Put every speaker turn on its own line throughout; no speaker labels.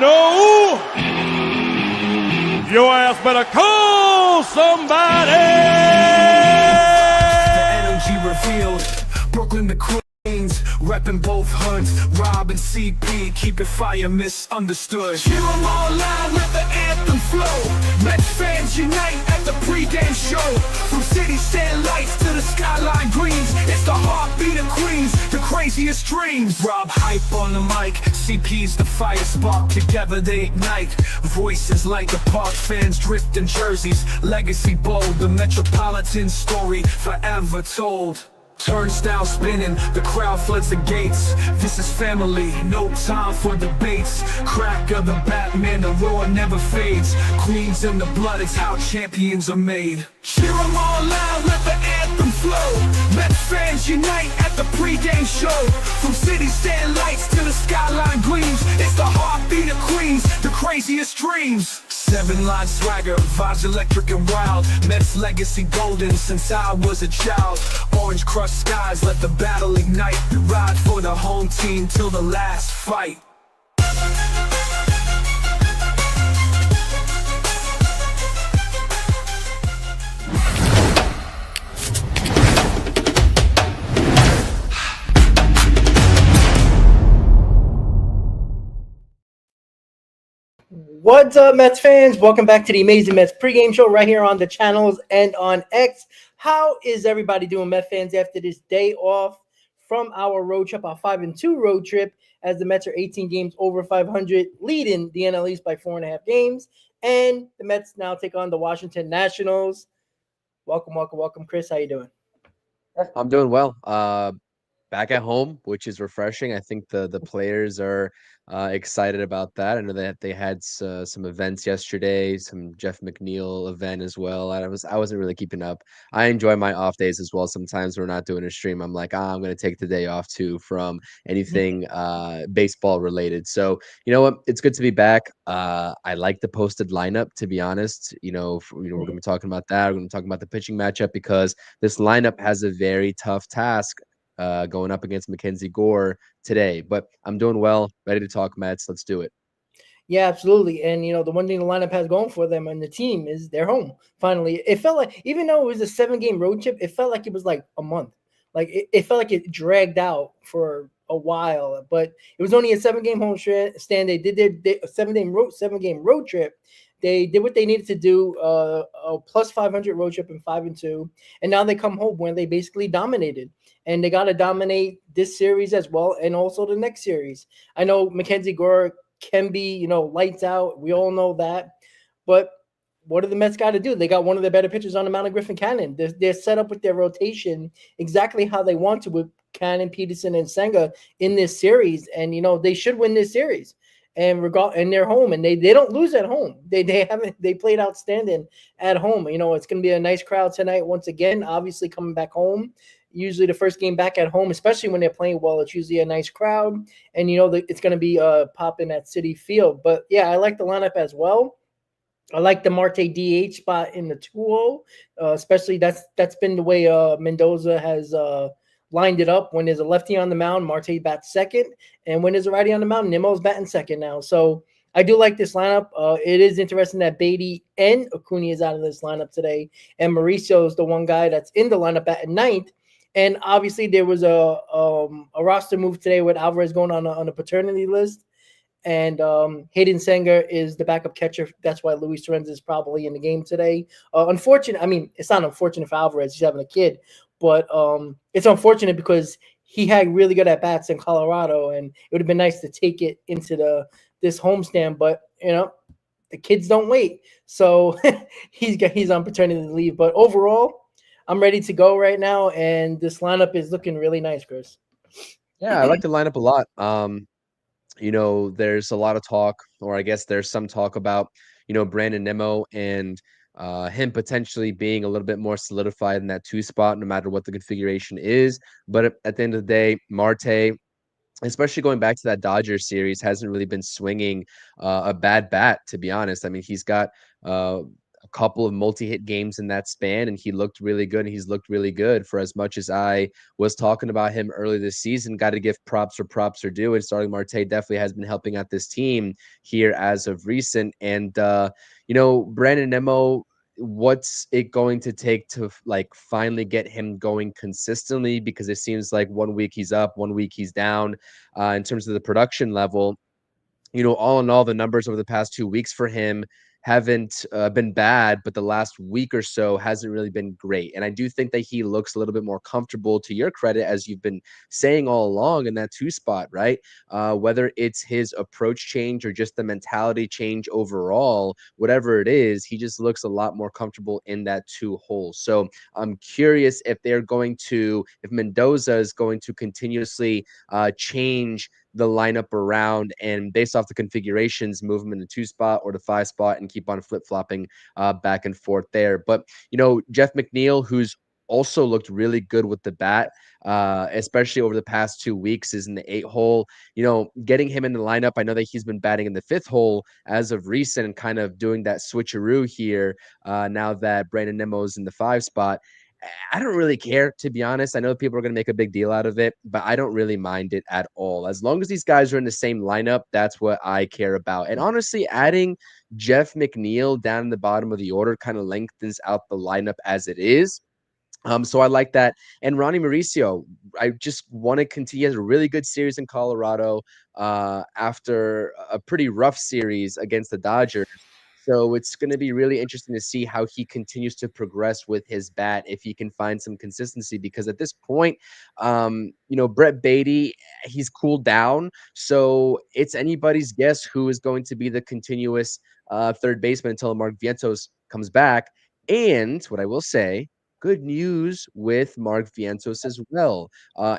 know your ass better call somebody.
The energy revealed. Brooklyn the Queens, repping both hoods. Rob and CP, keep it fire misunderstood. Cheer 'em all loud, let the anthem flow. Mets fans unite at the pregame show. From city stand lights to the skyline greens, it's the heartbeat of Queens, the craziest dreams. Rob hype on the mic, CP's the fire spark. Together they ignite. Voices like the park, fans drift in jerseys. Legacy bold, the Metropolitan story forever told. Turnstile spinning, the crowd floods the gates. This is family, no time for debates. Crack of the Batman, the roar never fades. Queens in the blood, it's how champions are made. Cheer 'em all loud, let the anthem flow. Mets fans unite at the pregame show. From city stand lights to the skyline gleams, it's the heartbeat of Queens, the craziest dreams. 7-line swagger, vibes electric and wild. Mets legacy golden since I was a child. Orange crushed skies, let the battle ignite. Ride for the home team till the last fight.
What's up, Mets fans? Welcome back to the Amazing Mets pregame show right here on the channels and on X. How is everybody doing, Mets fans, after this day off from our road trip, our 5-2 road trip, as the Mets are 18 games over 500, leading the NL East by 4.5 games, and the Mets now take on the Washington Nationals. Welcome, Chris. How you doing?
I'm doing well. Back at home, which is refreshing. I think the players are excited about that. I know that they had some events yesterday, some Jeff McNeil event as well. I wasn't really keeping up. I enjoy my off days as well. Sometimes we're not doing a stream. I'm like, I'm gonna take the day off too from anything baseball related. So you know what? It's good to be back. I like the posted lineup, to be honest. We're gonna be talking about that. We're gonna be talking about the pitching matchup because this lineup has a very tough task going up against Mackenzie Gore today. But I'm doing well, ready to talk Mets. Let's do it.
Yeah, absolutely. And, the one thing the lineup has going for them and the team is they're home. Finally, it felt like, even though it was a 7-game road trip, it felt like it was like a month. Like it felt like it dragged out for a while, but it was only a 7-game home stand. They did their 7-game road trip. They did what they needed to do, a plus 500 road trip in 5-2, and now they come home where they basically dominated, and they got to dominate this series as well, and also the next series. I know Mackenzie Gore can be, lights out. We all know that, but what do the Mets got to do? They got one of the better pitchers on the mound, Griffin Cannon. They're set up with their rotation exactly how they want to with Cannon, Peterson, and Senga in this series, and they should win this series. And they're home, and they don't lose at home. They played outstanding at home. It's going to be a nice crowd tonight once again. Obviously, coming back home, usually the first game back at home, especially when they're playing well, it's usually a nice crowd, and it's going to be popping at Citi Field. But yeah, I like the lineup as well. I like the Marte DH spot in the 2-0, especially that's been the way Mendoza has lined it up. When there's a lefty on the mound, Marte bats second, and when there's a righty on the mound, Nimmo's batting second now. So I do like this lineup. It is interesting that Beatty and Acuna is out of this lineup today, and Mauricio is the one guy that's in the lineup at ninth. And obviously, there was a roster move today with Alvarez going on a paternity list, and Hayden Senger is the backup catcher. That's why Luis Torrens is probably in the game today. Unfortunate. I mean, it's not unfortunate for Alvarez. He's having a kid. But it's unfortunate because he had really good at bats in Colorado, and it would have been nice to take it into this homestand. But the kids don't wait, so he's on paternity leave. But overall, I'm ready to go right now, and this lineup is looking really nice, Chris.
Yeah, I like the lineup a lot. There's a lot of talk, or I guess there's some talk about Brandon Nimmo and him potentially being a little bit more solidified in that 2 spot, no matter what the configuration is. But at the end of the day, Marte, especially going back to that Dodgers series, hasn't really been swinging a bad bat, to be honest. I mean, he's got a couple of multi-hit games in that span, and he looked really good. And he's looked really good for as much as I was talking about him early this season. Got to give props where props are due. And starting Marte definitely has been helping out this team here as of recent. And, Brandon Nemo, what's it going to take to like finally get him going consistently? Because it seems like 1 week he's up, 1 week he's down in terms of the production level. All in all, the numbers over the past 2 weeks for him haven't been bad, but the last week or so hasn't really been great. And I do think that he looks a little bit more comfortable, to your credit, as you've been saying all along, in that 2 spot, right? Whether it's his approach change or just the mentality change overall, whatever it is, he just looks a lot more comfortable in that 2 hole. So I'm curious if if Mendoza is going to continuously change the lineup around and based off the configurations, move him in the 2 spot or the 5 spot and keep on flip-flopping back and forth there. But, Jeff McNeil, who's also looked really good with the bat, especially over the past 2 weeks, is in the 8 hole. Getting him in the lineup, I know that he's been batting in the 5th hole as of recent and kind of doing that switcheroo here now that Brandon Nemo's in the 5 spot. I don't really care, to be honest. I know people are going to make a big deal out of it, but I don't really mind it at all. As long as these guys are in the same lineup, that's what I care about. And honestly, adding Jeff McNeil down in the bottom of the order kind of lengthens out the lineup as it is. So I like that. And Ronnie Mauricio, I just want to continue. He has a really good series in Colorado after a pretty rough series against the Dodgers. So it's going to be really interesting to see how he continues to progress with his bat, if he can find some consistency, because at this point, Brett Beatty, he's cooled down. So it's anybody's guess who is going to be the continuous third baseman until Mark Vientos comes back. And what I will say, good news with Mark Vientos as well.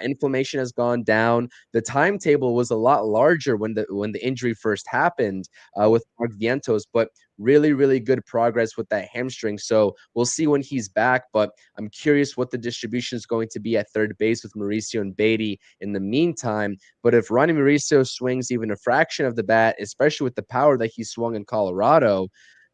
Inflammation has gone down. The timetable was a lot larger when the injury first happened with Mark Vientos, but really, really good progress with that hamstring. So we'll see when he's back, but I'm curious what the distribution is going to be at third base with Mauricio and Beatty in the meantime. But if Ronnie Mauricio swings even a fraction of the bat, especially with the power that he swung in Colorado,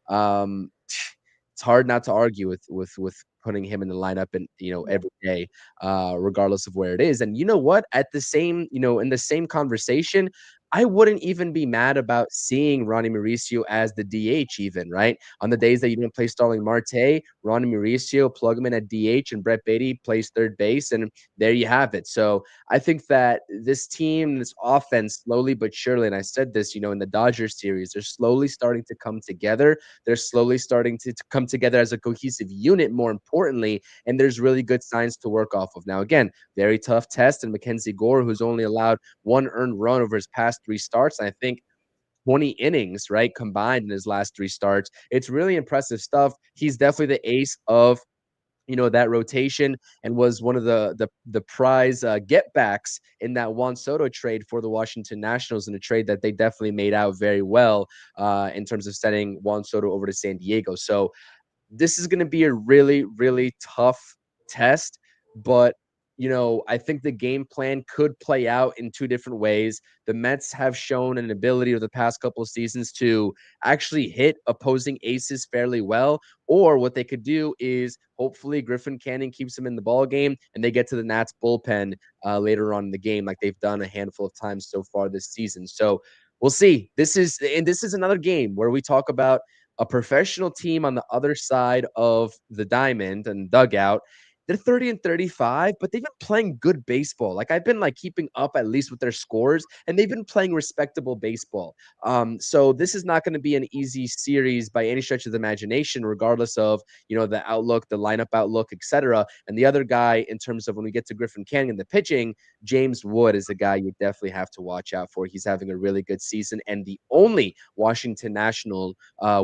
it's hard not to argue with putting him in the lineup and every day, regardless of where it is. And you know what? At the same, in the same conversation, I wouldn't even be mad about seeing Ronnie Mauricio as the DH, even, right? On the days that you don't play Starling Marte, Ronnie Mauricio, plug him in at DH, and Brett Beatty plays third base, and there you have it. So I think that this team, this offense, slowly but surely, and I said this, in the Dodgers series, they're slowly starting to come together. They're slowly starting to come together as a cohesive unit, more importantly, and there's really good signs to work off of. Now, again, very tough test, and Mackenzie Gore, who's only allowed 1 earned run over his past 3 starts, and I think 20 innings, right, combined in his last 3 starts. It's really impressive stuff. He's definitely the ace of that rotation, and was one of the prize get backs in that Juan Soto trade for the Washington Nationals, in a trade that they definitely made out very well in terms of sending Juan Soto over to San Diego. So this is going to be a really, really tough test, but I think the game plan could play out in 2 different ways. The Mets have shown an ability over the past couple of seasons to actually hit opposing aces fairly well, or what they could do is hopefully Griffin Canning keeps them in the ball game and they get to the Nats bullpen later on in the game, like they've done a handful of times so far this season. So we'll see. This is another game where we talk about a professional team on the other side of the diamond and dugout. They're 30-35, but they've been playing good baseball. Like, I've been keeping up at least with their scores, and they've been playing respectable baseball. So this is not going to be an easy series by any stretch of the imagination, regardless of the outlook, the lineup outlook, etc. And the other guy, in terms of when we get to Griffin Canning and the pitching, James Wood is a guy you definitely have to watch out for. He's having a really good season, and the only Washington National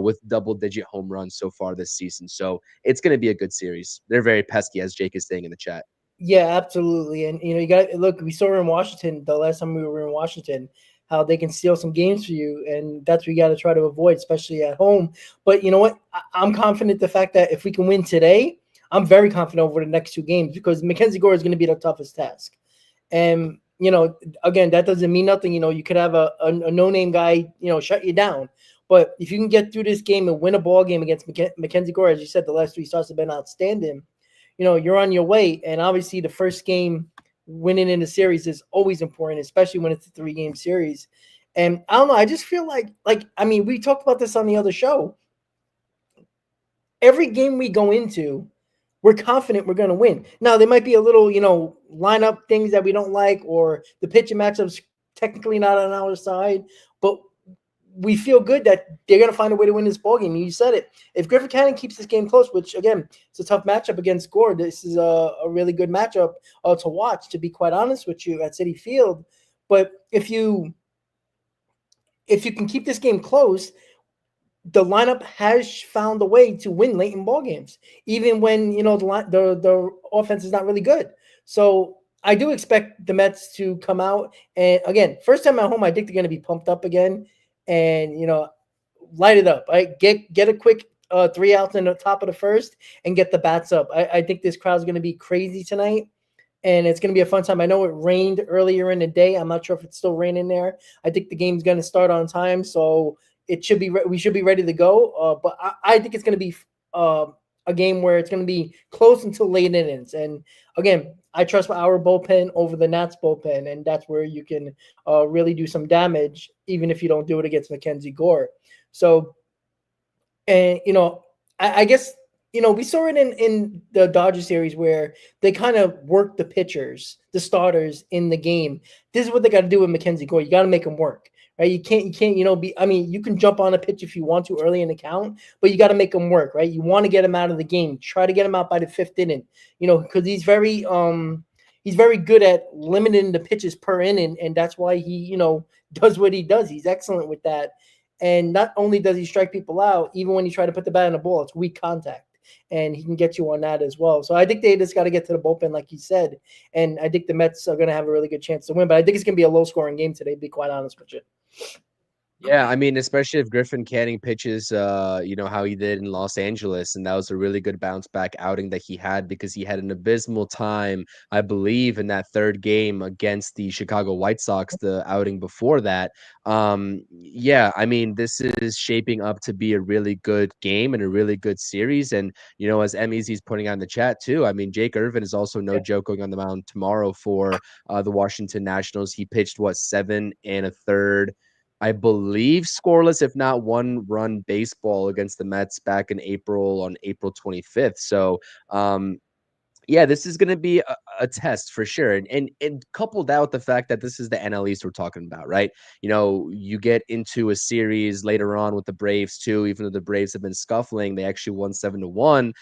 with double-digit home runs so far this season. So it's going to be a good series. They're very pesky, as Jake is saying in the chat.
Yeah, absolutely. And you got to look. We saw in Washington the last time we were in Washington how they can steal some games for you, and that's what we got to try to avoid, especially at home. But you know what? I'm confident the fact that if we can win today, I'm very confident over the next 2 games, because Mackenzie Gore is going to be the toughest task. And again, that doesn't mean nothing. You could have a no-name guy, shut you down. But if you can get through this game and win a ball game against Mackenzie Gore, as you said, the last three starts have been outstanding. You're on your way. And obviously, the first game winning in the series is always important, especially when it's a 3-game series. And I don't know. I just feel like I mean, we talked about this on the other show. Every game we go into, we're confident we're going to win. Now, there might be a little, lineup things that we don't like, or the pitching matchups technically not on our side, but we feel good that they're going to find a way to win this ball game. You said it. If Griffin Cannon keeps this game close, which again, it's a tough matchup against Gore, this is a really good matchup to watch. To be quite honest with you, at Citi Field, but if you can keep this game close, the lineup has found a way to win late in ball games, even when the offense is not really good. So I do expect the Mets to come out, and again, first time at home, I think they're going to be pumped up again, and light it up. Right, get a quick 3 outs in the top of the first, and get the bats up. I think this crowd's going to be crazy tonight, and it's going to be a fun time. I know it rained earlier in the day. I'm not sure if it's still raining there. I think the game's going to start on time, so we should be ready to go. But I think it's going to be a game where it's going to be close until late innings. And again, I trust our bullpen over the Nats bullpen, and that's where you can really do some damage, even if you don't do it against Mackenzie Gore. So, and I guess we saw it in the Dodger series where they kind of work the pitchers, the starters in the game. This is what they got to do with Mackenzie Gore. You got to make them work. Right, you can't, you can jump on a pitch if you want to early in the count, but you got to make them work, right? You want to get him out of the game. Try to get him out by the 5th inning, because he's very good at limiting the pitches per inning, and that's why he, does what he does. He's excellent with that. And not only does he strike people out, even when you try to put the bat in the ball, it's weak contact, and he can get you on that as well. So I think they just got to get to the bullpen, like you said, and I think the Mets are going to have a really good chance to win. But I think it's going to be a low-scoring game today, to be quite honest with you.
Yeah, I mean, especially if Griffin Canning pitches, how he did in Los Angeles, and that was a really good bounce back outing that he had because he had an abysmal time, I believe, in that third game against the Chicago White Sox, the outing before that. Yeah, I mean, this is shaping up to be a really good game and a really good series. And, as MEZ's putting on the chat too, I mean, Jake Irvin is also no joke going on the mound tomorrow for the Washington Nationals. He pitched, 7 1/3, I believe, scoreless, if not one-run baseball against the Mets back in April, on April 25th. So, yeah, this is going to be a test for sure. And coupled out the fact that this is the NL East we're talking about, right? You get into a series later on with the Braves too, even though the Braves have been scuffling, they actually won 7-1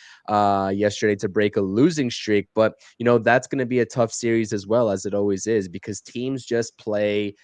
yesterday to break a losing streak. But, that's going to be a tough series as well, as it always is, because teams just play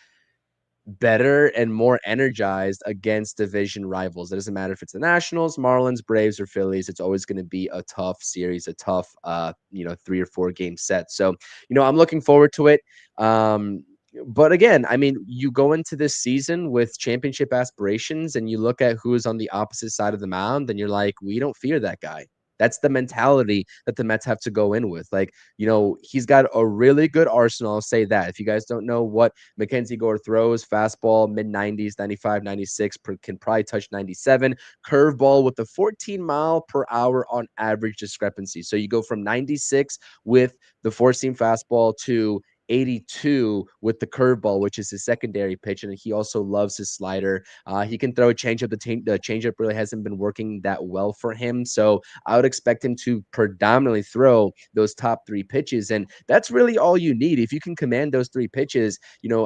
better and more energized against division rivals. It doesn't matter if it's the Nationals, Marlins, Braves, or Phillies. It's always going to be a tough series, a tough, 3 or 4 game set. So, I'm looking forward to it. But again, I mean, you go into this season with championship aspirations and you look at who is on the opposite side of the mound and you're like, we don't fear that guy. That's the mentality that the Mets have to go in with. Like, he's got a really good arsenal. I'll say that. If you guys don't know what Mackenzie Gore throws, fastball, mid-90s, 95, 96, can probably touch 97. Curveball with the 14-mile-per-hour on average discrepancy. So you go from 96 with the four-seam fastball to 82 with the curveball, which is his secondary pitch, and he also loves his slider. He can throw a changeup. The changeup really hasn't been working that well for him, so I would expect him to predominantly throw those top 3 pitches, and that's really all you need. If you can command those 3 pitches,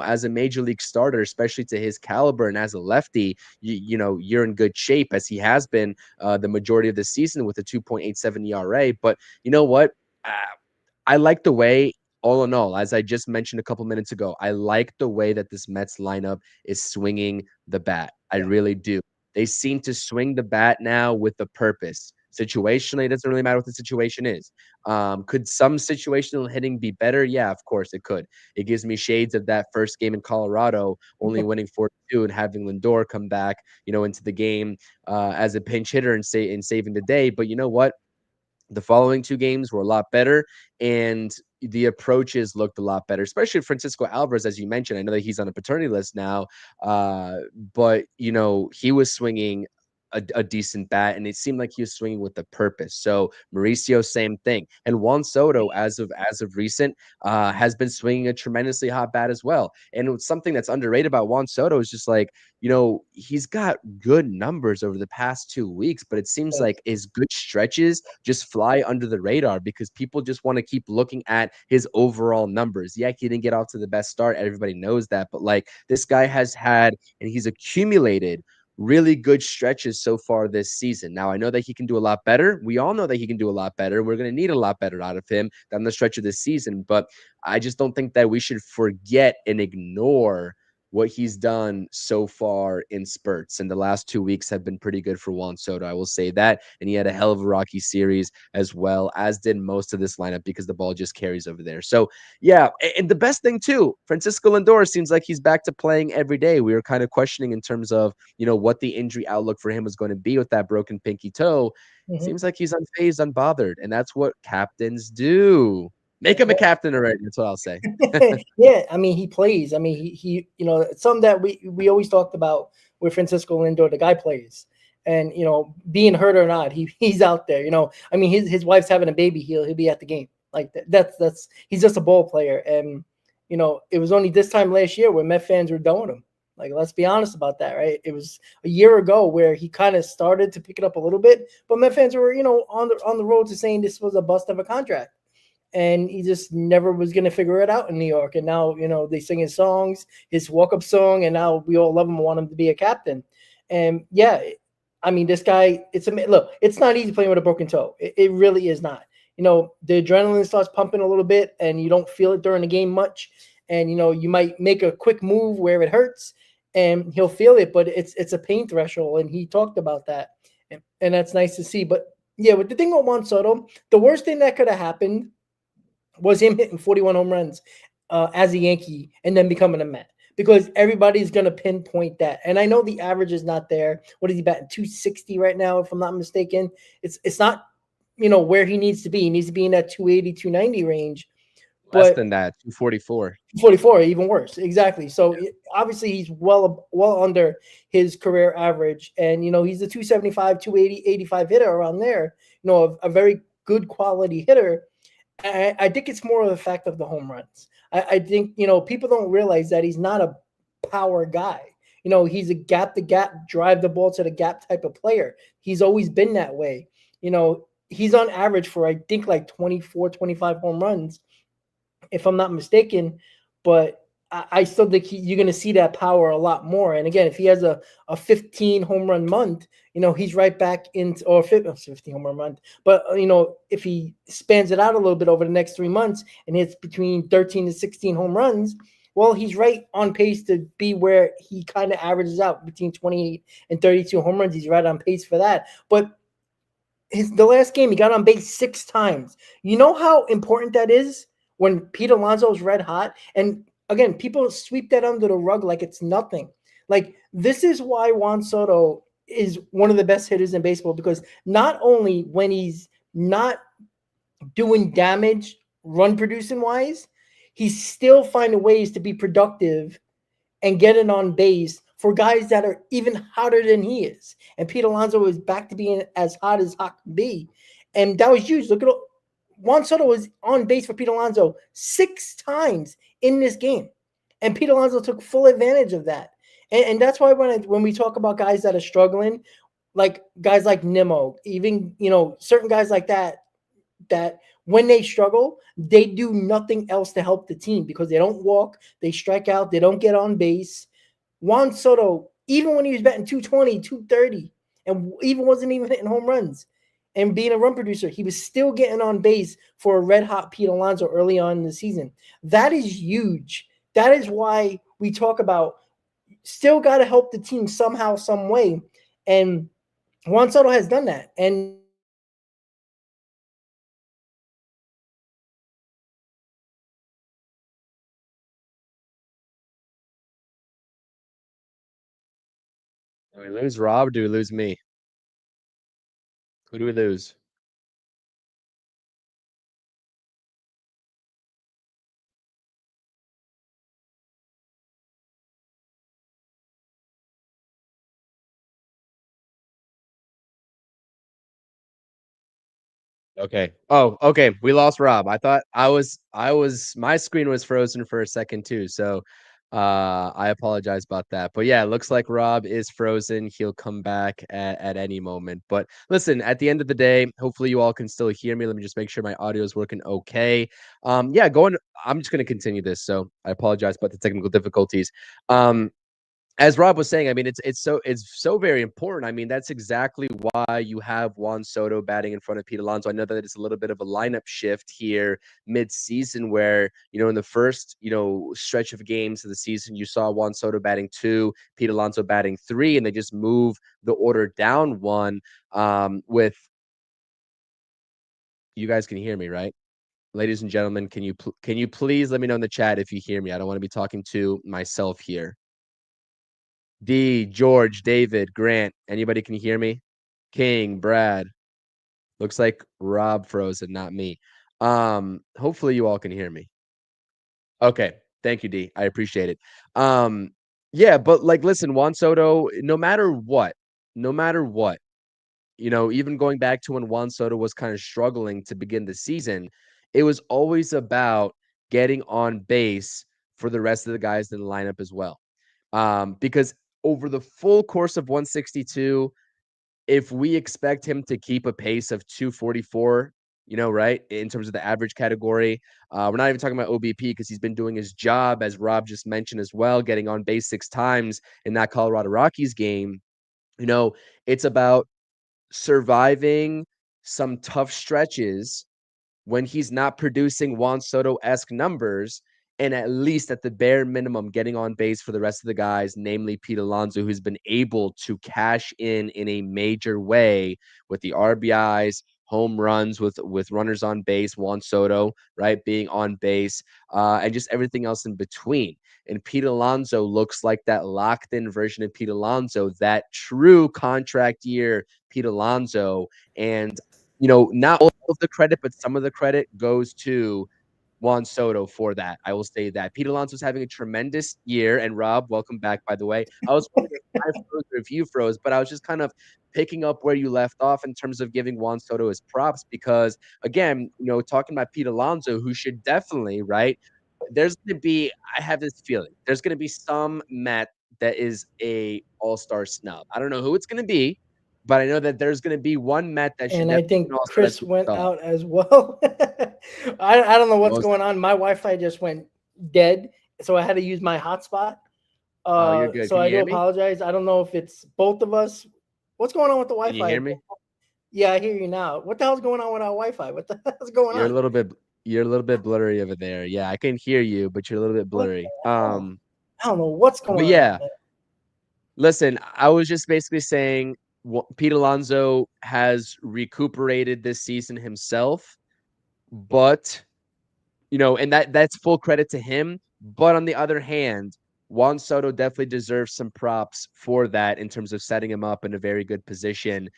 as a major league starter, especially to his caliber and as a lefty, you're in good shape, as he has been the majority of the season with a 2.87 ERA. But you know what? I like the way, all in all, as I just mentioned a couple minutes ago, I like the way that this Mets lineup is swinging the bat. I really do. They seem to swing the bat now with a purpose. Situationally, it doesn't really matter what the situation is. Could some situational hitting be better? Yeah, of course it could. It gives me shades of that first game in Colorado, only winning 4-2 and having Lindor come back, into the game as a pinch hitter and saving the day. But you know what? The following 2 games were a lot better, and the approaches looked a lot better, especially Francisco Alvarez, as you mentioned. I know that he's on a paternity list now, but, he was swinging a decent bat, and it seemed like he was swinging with a purpose. So Mauricio, same thing. And Juan Soto, as of recent, has been swinging a tremendously hot bat as well. And it's something that's underrated about Juan Soto is just like, he's got good numbers over the past 2 weeks, but it seems like his good stretches just fly under the radar because people just want to keep looking at his overall numbers. Yeah, he didn't get off to the best start. Everybody knows that. But like this guy has had and he's accumulated really good stretches so far this season. Now, I know that he can do a lot better. We all know that he can do a lot better. We're going to need a lot better out of him down the stretch of this season. But I just don't think that we should forget and ignore what he's done so far in spurts. And the last 2 weeks have been pretty good for Juan Soto. I will say that. And he had a hell of a rocky series as well, as did most of this lineup because the ball just carries over there. So, yeah. And the best thing, too, Francisco Lindor seems like he's back to playing every day. We were kind of questioning in terms of, what the injury outlook for him was going to be with that broken pinky toe.
Mhm.
Seems like he's unfazed, unbothered. And that's what captains do. Make him a captain already. That's what I'll say.
Yeah, I mean, he plays. I mean, it's something that we always talked about with Francisco Lindor. The guy plays, and being hurt or not, he's out there. I mean, his wife's having a baby. He'll be at the game. Like that's he's just a ball player. And it was only this time last year where Met fans were done with him. Like, let's be honest about that, right? It was a year ago where he kind of started to pick it up a little bit, but Met fans were, on the road to saying this was a bust of a contract, and he just never was going to figure it out in New York. And now, they sing his songs, his walk-up song, and now we all love him and want him to be a captain. And yeah, I mean, this guy, look, it's not easy playing with a broken toe. It really is not. The adrenaline starts pumping a little bit, and you don't feel it during the game much. And you might make a quick move where it hurts, and he'll feel it, but it's a pain threshold, and he talked about that, and that's nice to see. But yeah, with the thing with Juan Soto, the worst thing that could have happened was him hitting 41 home runs as a Yankee and then becoming a Met, because everybody's going to pinpoint that. And I know the average is not there. What is he batting? 260 right now, if I'm not mistaken. It's not, where he needs to be. He needs to be in that 280, 290 range.
Less
But
than that, 244.
44, even worse. Exactly. So obviously he's well under his career average. And, he's a 275, 280, 85 hitter around there, a very good quality hitter. I think it's more of the fact of the home runs. I think, people don't realize that he's not a power guy. He's a gap to gap, drive the ball to the gap type of player. He's always been that way. He's on average for, I think, like 24, 25 home runs, if I'm not mistaken. But I still think you're going to see that power a lot more. And again, if he has a 15 home run month, he's right back into, or 15 home run month. But, if he spans it out a little bit over the next 3 months and hits between 13 to 16 home runs, well, he's right on pace to be where he kind of averages out between 28 and 32 home runs. He's right on pace for that. But the last game, he got on base 6 times. You know how important that is when Pete Alonso's red hot? And again, people sweep that under the rug like it's nothing. Like, this is why Juan Soto is one of the best hitters in baseball, because not only when he's not doing damage run producing wise, he's still finding ways to be productive and getting on base for guys that are even hotter than he is. And Pete Alonso is back to being as hot as hot can be. And that was huge. Look at Juan Soto was on base for Pete Alonso 6 times in this game. And Pete Alonso took full advantage of that. And that's why when we talk about guys that are struggling, like guys like Nimmo, even, certain guys like that when they struggle, they do nothing else to help the team, because they don't walk, they strike out, they don't get on base. Juan Soto, even when he was batting 220, 230, and even wasn't even hitting home runs and being a run producer, he was still getting on base for a red hot Pete Alonso early on in the season. That is huge. That is why we talk about still got to help the team somehow, some way. And Juan Soto has done that. And
Do we lose Rob? Or do we lose me? Who do we lose? Okay. Oh, okay. We lost Rob. I thought my screen was frozen for a second too. So I apologize about that. But yeah, it looks like Rob is frozen. He'll come back at any moment. But listen, at the end of the day, hopefully you all can still hear me. Let me just make sure my audio is working okay. Yeah, I'm just gonna continue this. So I apologize about the technical difficulties. As Rob was saying, I mean, it's so very important. I mean, that's exactly why you have Juan Soto batting in front of Pete Alonso. I know that it's a little bit of a lineup shift here mid-season, where in the first stretch of games of the season, you saw Juan Soto batting 2, Pete Alonso batting 3, and they just move the order down one. With you guys can hear me, right? Ladies and gentlemen, can you please let me know in the chat if you hear me? I don't want to be talking to myself here. D, George, David, Grant. Anybody can hear me? King, Brad. Looks like Rob froze and not me. Hopefully you all can hear me. Okay. Thank you, D. I appreciate it. Yeah, but like listen, Juan Soto, no matter what, even going back to when Juan Soto was kind of struggling to begin the season, it was always about getting on base for the rest of the guys in the lineup as well. Because over the full course of 162, if we expect him to keep a pace of 244, right, in terms of the average category, we're not even talking about OBP because he's been doing his job, as Rob just mentioned as well, getting on base 6 times in that Colorado Rockies game. It's about surviving some tough stretches when he's not producing Juan Soto-esque numbers, and at least at the bare minimum getting on base for the rest of the guys, namely Pete Alonso, who's been able to cash in a major way with the RBIs, home runs with runners on base, Juan Soto, right, being on base, and just everything else in between. And Pete Alonso looks like that locked-in version of Pete Alonso, that true contract year Pete Alonso. And not all of the credit, but some of the credit goes to Juan Soto for that. I will say that. Pete Alonso's having a tremendous year. And Rob, welcome back, by the way. I was wondering if I froze or if you froze, but I was just kind of picking up where you left off in terms of giving Juan Soto his props because, again, talking about Pete Alonso, who should definitely, right? There's going to be, I have this feeling, there's going to be some Met that is a all-star snub. I don't know who it's going to be, but I know that there's going to be one Met that should
And I
definitely be
think
an all-star that's
Chris
going to
went
start.
out as well. I don't know
What
what's
was that?
going on. My Wi-Fi just went dead, so I had to use my hotspot.
Oh, you're good.
So
Can
I
you
do
hear me?
apologize. I don't know if it's both of us. What's going on with the
Can you
Wi-Fi?
hear me?
Yeah, I hear you now. What the hell's going on with our Wi-Fi? What the hell's going
You're a
on?
little bit you're a little bit blurry over there. Yeah, I can hear you, but you're a little bit
What
blurry.
the hell? I don't know what's
But
going on,
yeah,
man.
listen, I was just basically saying Pete Alonso has recuperated this season himself, but and that's full credit to him. But on the other hand, Juan Soto definitely deserves some props for that in terms of setting him up in a very good position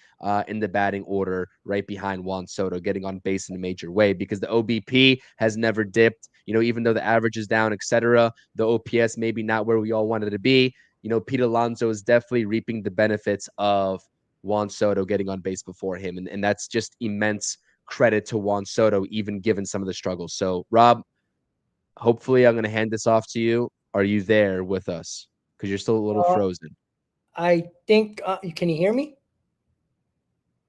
in the batting order right behind Juan Soto, getting on base in a major way because the OBP has never dipped. Even though the average is down, etc., the OPS maybe not where we all wanted to be. Pete Alonso is definitely reaping the benefits of Juan Soto getting on base before him. And that's just immense credit to Juan Soto, even given some of the struggles. So, Rob, hopefully I'm going to hand this off to you. Are you there with us? Because you're still a little
Uh,
frozen.
I think can you hear me?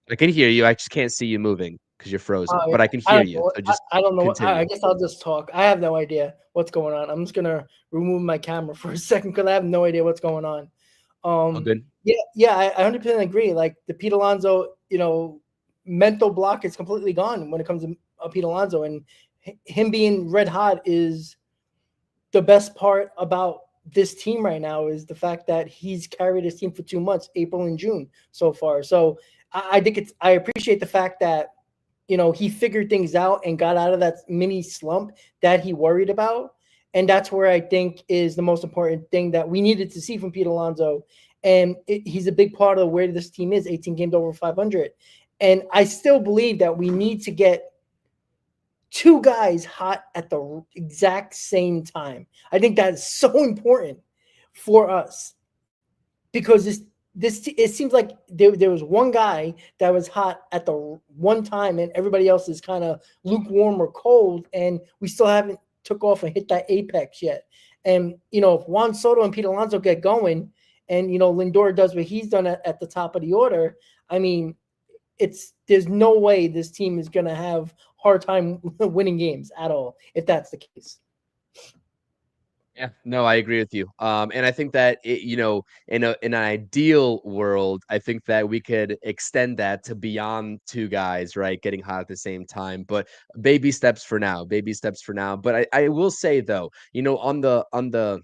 I can hear you. I just can't see you moving because you're frozen,
Oh, yeah.
but I can
I
hear
don't
you.
know.
So just
I don't know. I
continue.
guess I'll just talk. I have no idea what's going on. I'm just gonna remove my camera for a second because I have no idea what's going on.
All
Um,
good.
yeah, I 100% agree. Like the Pete Alonso, mental block is completely gone when it comes to Pete Alonso, and him being red hot is the best part about this team right now is the fact that he's carried his team for 2 months, April and June so far. So I think I appreciate the fact that he figured things out and got out of that mini slump that he worried about. And that's where I think is the most important thing that we needed to see from Pete Alonso. And he's a big part of where this team is, 18 games over 500. And I still believe that we need to get two guys hot at the exact same time. I think that is so important for us because it seems like there was one guy that was hot at the one time, and everybody else is kind of lukewarm or cold, and we still haven't took off and hit that apex yet. And if Juan Soto and Pete Alonso get going, and Lindor does what he's done at the top of the order, I mean, there's no way this team is going to have hard time winning games at all if that's the case.
Yeah, no, I agree with you. And I think that in an ideal world, I think that we could extend that to beyond two guys, right, getting hot at the same time. But baby steps for now, baby steps for now. But I will say though, on the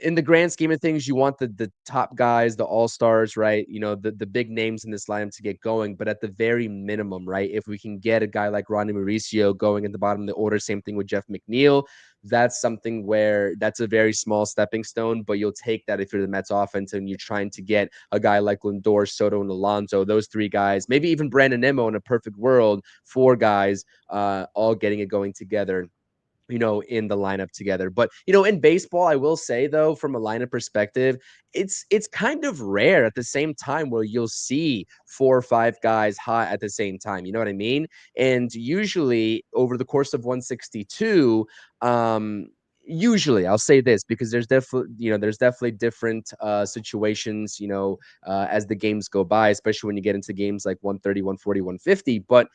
in the grand scheme of things, you want the top guys, the all-stars, right? The big names in this lineup to get going. But at the very minimum, right, if we can get a guy like Ronnie Mauricio going at the bottom of the order, same thing with Jeff McNeil, that's something where that's a very small stepping stone, but you'll take that if you're the Mets offense and you're trying to get a guy like Lindor, Soto, and Alonso, those three guys, maybe even Brandon Nimmo in a perfect world, four guys all getting it going together in the lineup together. But in baseball, I will say though, from a lineup perspective, it's kind of rare at the same time where you'll see four or five guys hot at the same time. You know what I mean? And usually over the course of 162, usually I'll say this because there's definitely different situations as the games go by, especially when you get into games like 130, 140, 150. But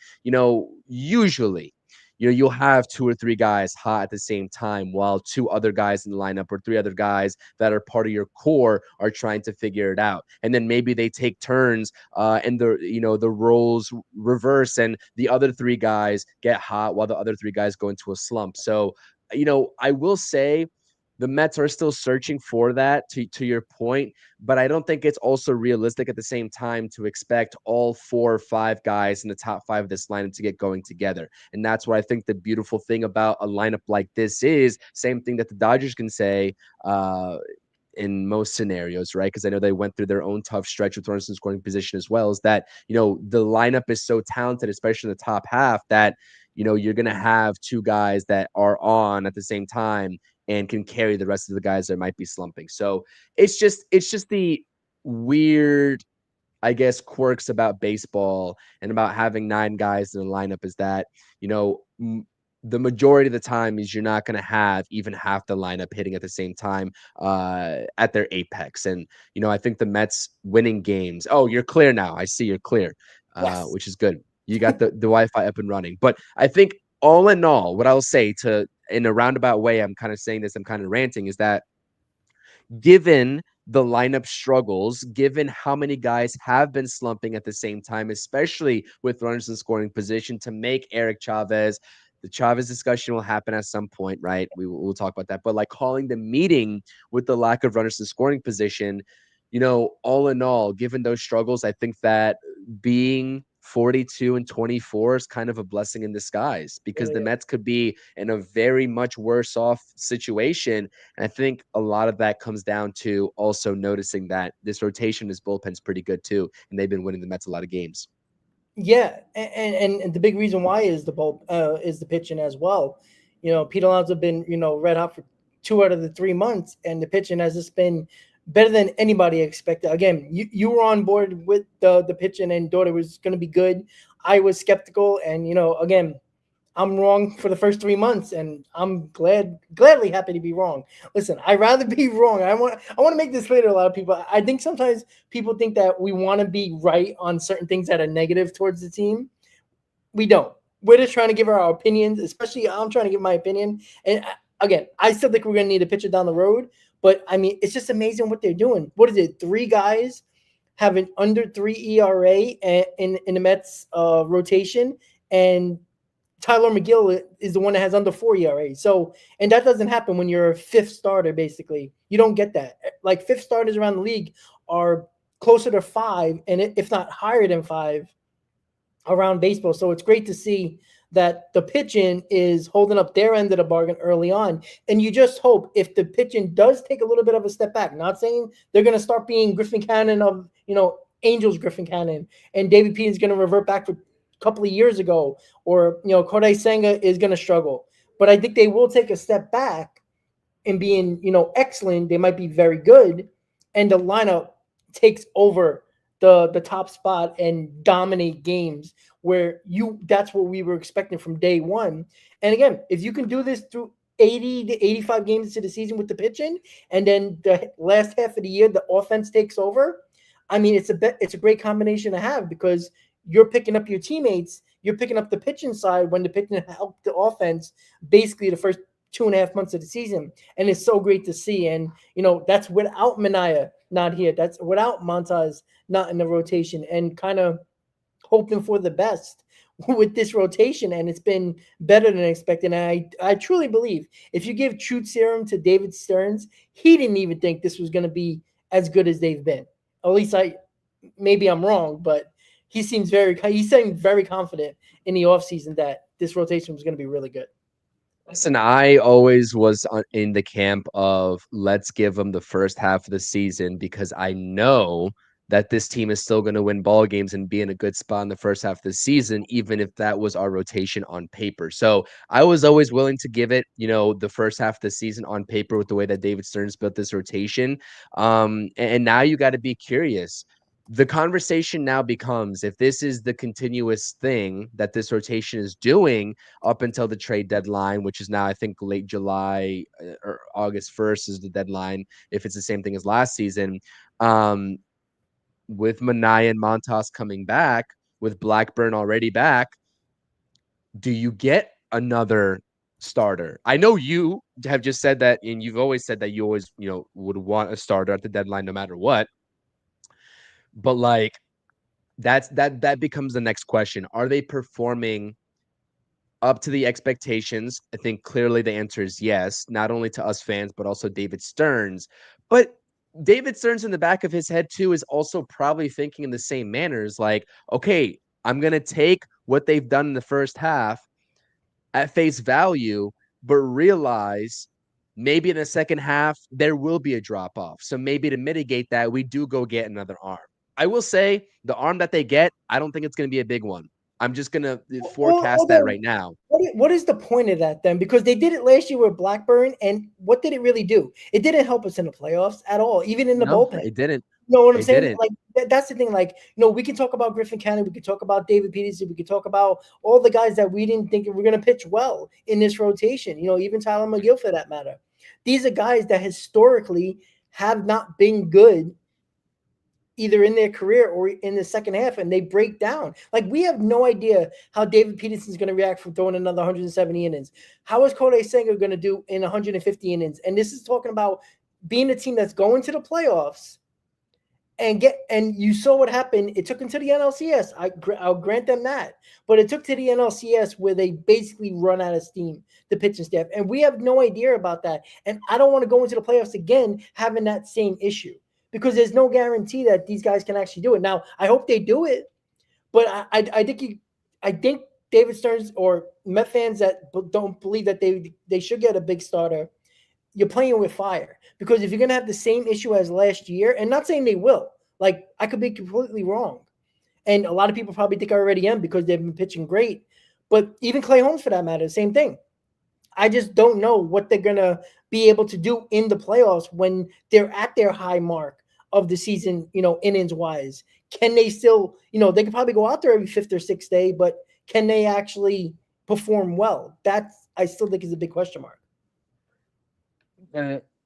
usually you'll have two or three guys hot at the same time while two other guys in the lineup or three other guys that are part of your core are trying to figure it out. And then maybe they take turns and the roles reverse and the other three guys get hot while the other three guys go into a slump. So, I will say the Mets are still searching for that to your point, but I don't think it's also realistic at the same time to expect all four or five guys in the top five of this lineup to get going together. And that's what I think the beautiful thing about a lineup like this is. Same thing that the Dodgers can say in most scenarios, right? Because I know they went through their own tough stretch with runners in scoring position as well, is that, the lineup is so talented, especially in the top half, that, you're going to have two guys that are on at the same time and can carry the rest of the guys that might be slumping. So it's just the weird, I guess, quirks about baseball and about having nine guys in the lineup is that, the majority of the time is you're not going to have even half the lineup hitting at the same time at their apex. And, I think the Mets winning games. Oh, you're clear now. I see you're clear,
Yes.
which is good. You got the Wi-Fi up and running. But I think all in all, what I'll say in a roundabout way, I'm kind of saying this, I'm kind of ranting, is that given the lineup struggles, given how many guys have been slumping at the same time, especially with runners in scoring position, to make Eric Chavez, the Chavez discussion will happen at some point, right? We'll talk about that. But like calling the meeting with the lack of runners in scoring position, all in all, given those struggles, I think that being 42 and 24 is kind of a blessing in disguise because the
Really.
Mets could be in a very much worse off situation. And I think a lot of that comes down to also noticing that this rotation, this bullpen's pretty good too. And they've been winning the Mets a lot of games.
Yeah, and the big reason why is the pitching as well. Pete Alonso been red hot for 2 out of the 3 months, and the pitching has just been better than anybody expected. Again, you were on board with the pitching and thought it was going to be good. I was skeptical, and again, I'm wrong for the first 3 months, and I'm gladly happy to be wrong. Listen, I'd rather be wrong. I want to make this clear to a lot of people. I think sometimes people think that we want to be right on certain things that are negative towards the team. We don't. We're just trying to give our opinions, especially I'm trying to give my opinion. And again, I still think we're going to need a pitcher down the road, but I mean, it's just amazing what they're doing. What is it? 3 guys have an under 3 ERA in the Mets rotation, and Tyler McGill is the one that has under 4 ERA. So, and that doesn't happen when you're a fifth starter, basically. You don't get that. Like fifth starters around the league are closer to 5, and if not higher than 5 around baseball. So it's great to see that the pitching is holding up their end of the bargain early on. And you just hope if the pitching does take a little bit of a step back, not saying they're going to start being Griffin Cannon of, Angels Griffin Cannon, and David P is going to revert back for couple of years ago, or Kodai Senga is going to struggle, but I think they will take a step back and being excellent. They might be very good, and the lineup takes over the top spot and dominate games where that's what we were expecting from day one. And again, if you can do this through 80 to 85 games into the season with the pitching, and then the last half of the year the offense takes over, I mean it's a great combination to have, because you're picking up your teammates, you're picking up the pitching side when the pitching helped the offense basically the first 2.5 months of the season. And it's so great to see. And that's without Mania not here. That's without Montaz not in the rotation, and kind of hoping for the best with this rotation. And it's been better than expected. And I truly believe if you give truth serum to David Stearns, he didn't even think this was going to be as good as they've been. At least maybe I'm wrong, but he seemed very confident in the offseason that this rotation was going to be really good.
Listen, I always was in the camp of let's give them the first half of the season, because I know that this team is still going to win ball games and be in a good spot in the first half of the season, even if that was our rotation on paper. So I was always willing to give it, the first half of the season on paper with the way that David Stearns built this rotation. And now you got to be curious. The conversation now becomes, if this is the continuous thing that this rotation is doing up until the trade deadline, which is now, I think, late July or August 1st is the deadline, if it's the same thing as last season, with Manaea and Montas coming back, with Blackburn already back, do you get another starter? I know you have just said that, and you've always said that you always, would want a starter at the deadline no matter what. But like, that becomes the next question. Are they performing up to the expectations? I think clearly the answer is yes, not only to us fans, but also David Stearns. But David Stearns in the back of his head too is also probably thinking in the same manners, like, okay, I'm going to take what they've done in the first half at face value, but realize maybe in the second half, there will be a drop off. So maybe to mitigate that, we do go get another arm. I will say the arm that they get, I don't think it's going to be a big one. I'm just going to forecast that right now.
What is the point of that then? Because they did it last year with Blackburn, and what did it really do? It didn't help us in the playoffs at all, even in the bullpen.
It didn't.
You know what I'm saying? Like that's the thing. Like, we can talk about Griffin Canning, we can talk about David Peterson, we can talk about all the guys that we didn't think were going to pitch well in this rotation. Even Tyler McGill for that matter. These are guys that historically have not been good either in their career or in the second half, and they break down. Like, we have no idea how David Peterson's going to react from throwing another 170 innings. How is Kodai Senga going to do in 150 innings? And this is talking about being a team that's going to the playoffs and you saw what happened. It took them to the NLCS. I'll grant them that, but it took to the NLCS where they basically run out of steam, the pitching staff, and we have no idea about that. And I don't want to go into the playoffs again having that same issue, because there's no guarantee that these guys can actually do it. Now, I hope they do it, but I think David Stearns or Met fans that don't believe that they should get a big starter, you're playing with fire. Because if you're going to have the same issue as last year, and not saying they will, like, I could be completely wrong. And a lot of people probably think I already am because they've been pitching great. But even Clay Holmes, for that matter, same thing. I just don't know what they're going to be able to do in the playoffs when they're at their high mark of the season, innings wise. Can they still, they could probably go out there every fifth or sixth day, but can they actually perform well? That's, I still think, is a big question mark.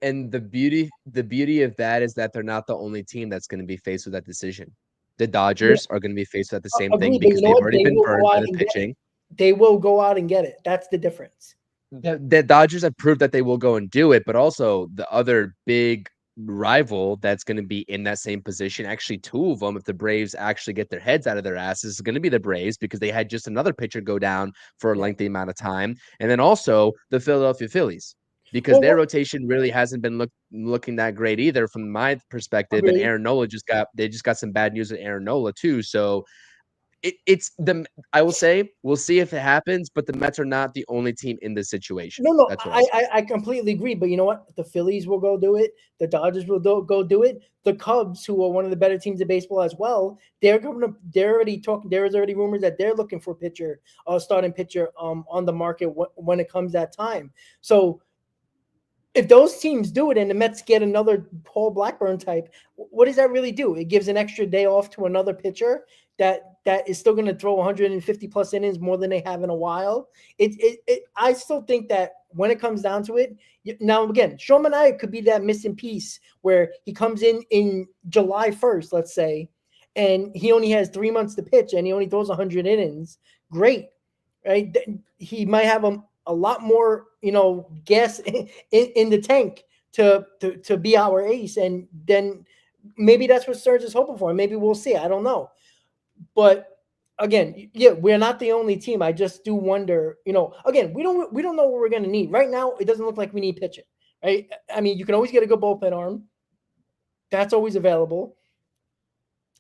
And the beauty of that is that they're not the only team that's going to be faced with that decision. The Dodgers are going to be faced with the same thing, because they've already been burned by the pitching.
They will go out and get it. That's the difference.
The Dodgers have proved that they will go and do it, but also the other big rival that's going to be in that same position, actually two of them, if the Braves actually get their heads out of their asses, is going to be the Braves, because they had just another pitcher go down for a lengthy amount of time. And then also the Philadelphia Phillies, because their rotation really hasn't been looking that great either from my perspective. And Aaron Nola just got some bad news with Aaron Nola too. So I will say, we'll see if it happens, but the Mets are not the only team in this situation.
No, I completely agree. But you know what? The Phillies will go do it. The Dodgers will go do it. The Cubs, who are one of the better teams in baseball as well, they're already talking. There is already rumors that they're looking for starting pitcher on the market when it comes that time. So if those teams do it and the Mets get another Paul Blackburn type, what does that really do? It gives an extra day off to another pitcher that is still going to throw 150 plus innings more than they have in a while. I still think that when it comes down to it, now again, Sean Manaea could be that missing piece where he comes in July 1st, let's say, and he only has 3 months to pitch and he only throws 100 innings. Great, right? He might have a lot more, gas in the tank to be our ace, and then maybe that's what Stearns is hoping for. Maybe we'll see. I don't know, but again, yeah, we're not the only team. I just do wonder. Again, we don't know what we're going to need right now. It doesn't look like we need pitching, right? I mean, you can always get a good bullpen arm. That's always available.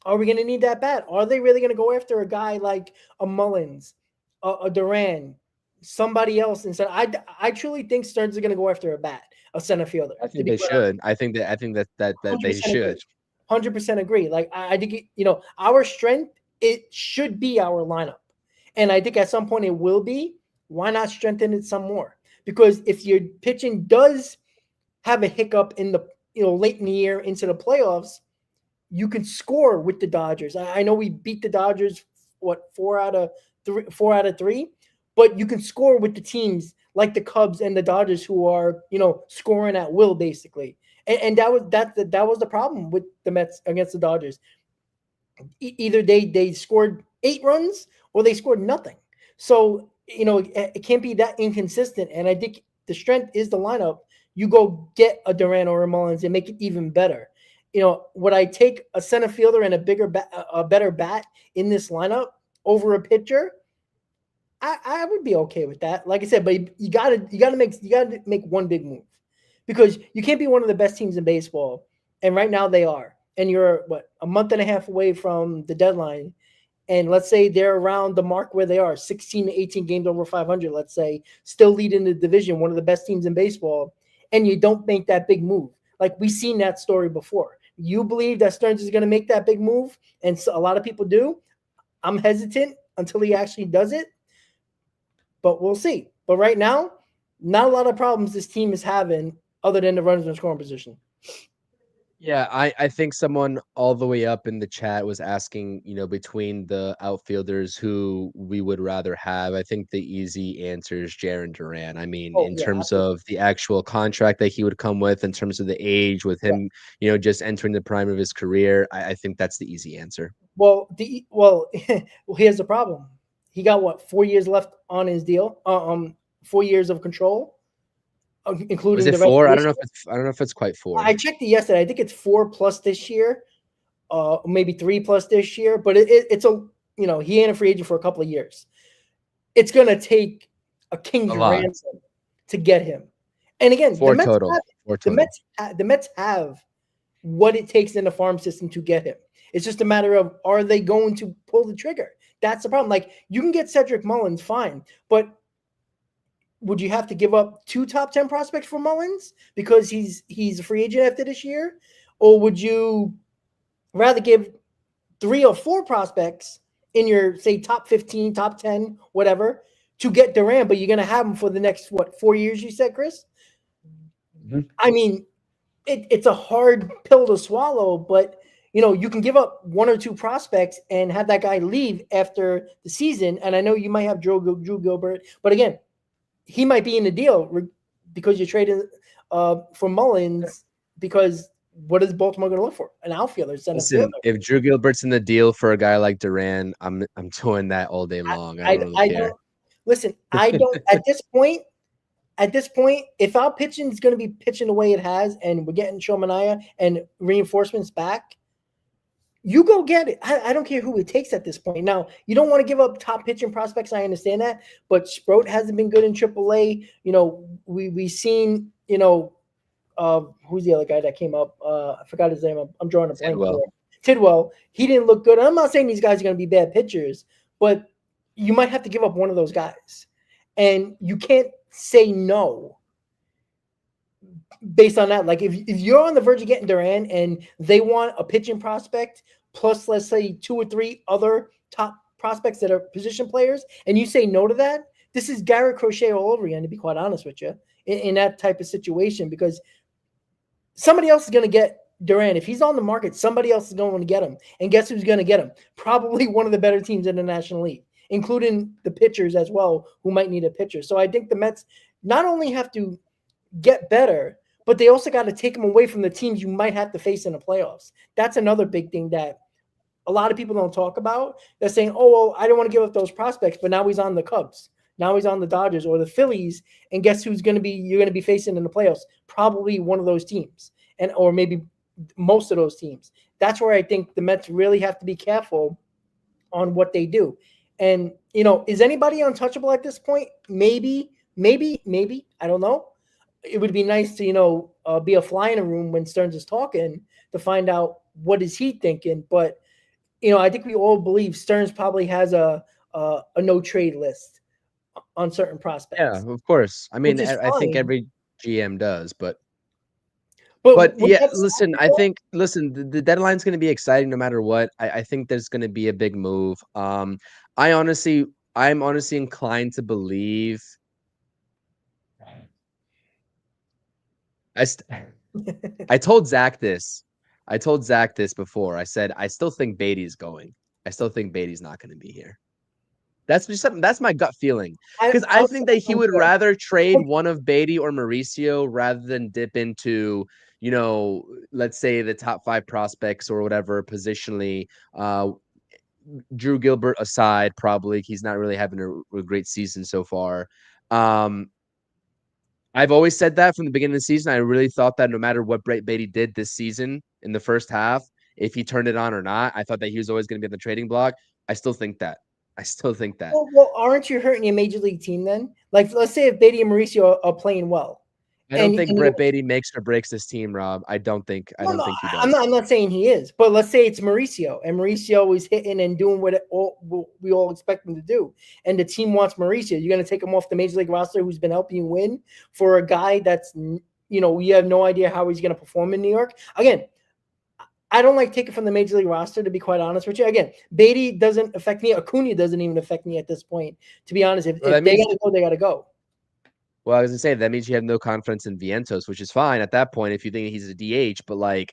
Are we going to need that bat? Are they really going to go after a guy like a Mullins, a Duran, somebody else instead? I truly think Stearns is going to go after a bat, a center fielder.
I think they should. I think that they should.
100% agree. Like I think our strength, it should be our lineup, and I think at some point it will be. Why not strengthen it some more? Because if your pitching does have a hiccup in the late in the year into the playoffs, you can score with the Dodgers. I know we beat the Dodgers, 4 out of 3, but you can score with the teams like the Cubs and the Dodgers who are, scoring at will basically. And that was the problem with the Mets against the Dodgers. Either they scored 8 runs or they scored nothing. So, it can't be that inconsistent. And I think the strength is the lineup. You go get a Duran or a Mullins and make it even better. Would I take a center fielder and a better bat in this lineup over a pitcher? I would be okay with that. Like I said, but you gotta make one big move, because you can't be one of the best teams in baseball, and right now they are. And you're a month and a half away from the deadline, and let's say they're around the mark where they are, 16 to 18 games over 500. Let's say, still leading the division, one of the best teams in baseball, and you don't make that big move. Like we've seen that story before. You believe that Stearns is going to make that big move, and so a lot of people do. I'm hesitant until he actually does it, but we'll see. But right now, not a lot of problems this team is having other than the runners in scoring position.
Yeah, I think someone all the way up in the chat was asking, between the outfielders who we would rather have. I think the easy answer is Jarren Duran. I mean, in terms of the actual contract that he would come with, in terms of the age, with him, just entering the prime of his career, I think that's the easy answer.
Well, here's the problem. He got 4 years left on his deal. 4 years of control, including
Was it
the
4? I don't know if it's quite 4.
I checked it yesterday. I think it's 4 plus this year, maybe 3 plus this year. But it's he ain't a free agent for a couple of years. It's gonna take a king's ransom to get him. And again,
4 total.
The Mets have what it takes in the farm system to get him. It's just a matter of, are they going to pull the trigger? That's the problem. Like, you can get Cedric Mullins, fine, but would you have to give up 2 top 10 prospects for Mullins because he's a free agent after this year? Or would you rather give 3 or 4 prospects in your, say, top 15, top 10, whatever, to get Duran, but you're going to have him for the next, 4 years, you said, Chris? Mm-hmm. I mean, it's a hard pill to swallow, but you can give up 1 or 2 prospects and have that guy leave after the season. And I know you might have Drew Gilbert, but again, he might be in the deal because you're trading for Mullins, because what is Baltimore going to look for? An outfielder.
Listen, if Drew Gilbert's in the deal for a guy like Duran, I'm doing that all day long. I don't really care.
Listen, I don't at this point, if our pitching is going to be pitching the way it has, and we're getting Sean Manaea and reinforcements back, you go get it. I don't care who it takes at this point. Now, you don't want to give up top pitching prospects. I understand that, but Sproat hasn't been good in AAA. We've seen, who's the other guy that came up? I forgot his name. I'm drawing a blank. Tidwell. He didn't look good. I'm not saying these guys are going to be bad pitchers, but you might have to give up one of those guys, and you can't say no based on that. Like, if you're on the verge of getting Duran and they want a pitching prospect plus, let's say, 2 or 3 other top prospects that are position players, and you say no to that, this is Garrett Crochet all over again, to be quite honest with you. in that type of situation because somebody else is going to get Durant. If he's on the market, somebody else is going to get him. And guess who's going to get him? Probably one of the better teams in the National League, including the pitchers as well, who might need a pitcher. So I think the Mets not only have to get better, but they also got to take them away from the teams you might have to face in the playoffs. That's another big thing that a lot of people don't talk about. They're saying, oh, well, I don't want to give up those prospects, but now he's on the Cubs. Now he's on the Dodgers or the Phillies. And guess who's going to be, you're going to be facing in the playoffs? Probably one of those teams or maybe most of those teams. That's where I think the Mets really have to be careful on what they do. And, is anybody untouchable at this point? Maybe. I don't know. It would be nice to, be a fly in a room when Stearns is talking to find out what is he thinking. But, I think we all believe Stearns probably has a no trade list on certain prospects.
Yeah, of course. I mean, I think every GM does, but yeah, listen, the deadline's going to be exciting no matter what. I think there's going to be a big move. I'm honestly inclined to believe. I told Zach this. I told Zach this before. I said I still think Beatty's going. I still think Beatty's not going to be here. That's just something. That's my gut feeling because I think that he would rather trade one of Beatty or Mauricio rather than dip into, let's say the top 5 prospects or whatever positionally. Drew Gilbert aside, probably he's not really having a great season so far. I've always said that from the beginning of the season. I really thought that no matter what Brett Beatty did this season in the first half, if he turned it on or not, I thought that he was always going to be on the trading block. I still think that.
Well, aren't you hurting your major league team then? Like, let's say if Beatty and Mauricio are playing well.
I don't think Brett Beatty makes or breaks this team, Rob. I don't think he does.
I'm not saying he is, but let's say it's Mauricio, and Mauricio is hitting and doing what we all expect him to do, and the team wants Mauricio. You're going to take him off the major league roster, who's been helping you win, for a guy that's you have no idea how he's going to perform in New York. Again, I don't like taking from the major league roster, to be quite honest with you. Again, Beatty doesn't affect me. Acuna doesn't even affect me at this point, to be honest. If they got to go, they got to go.
Well, I was going to say, that means you have no confidence in Vientos, which is fine at that point if you think he's a DH. But,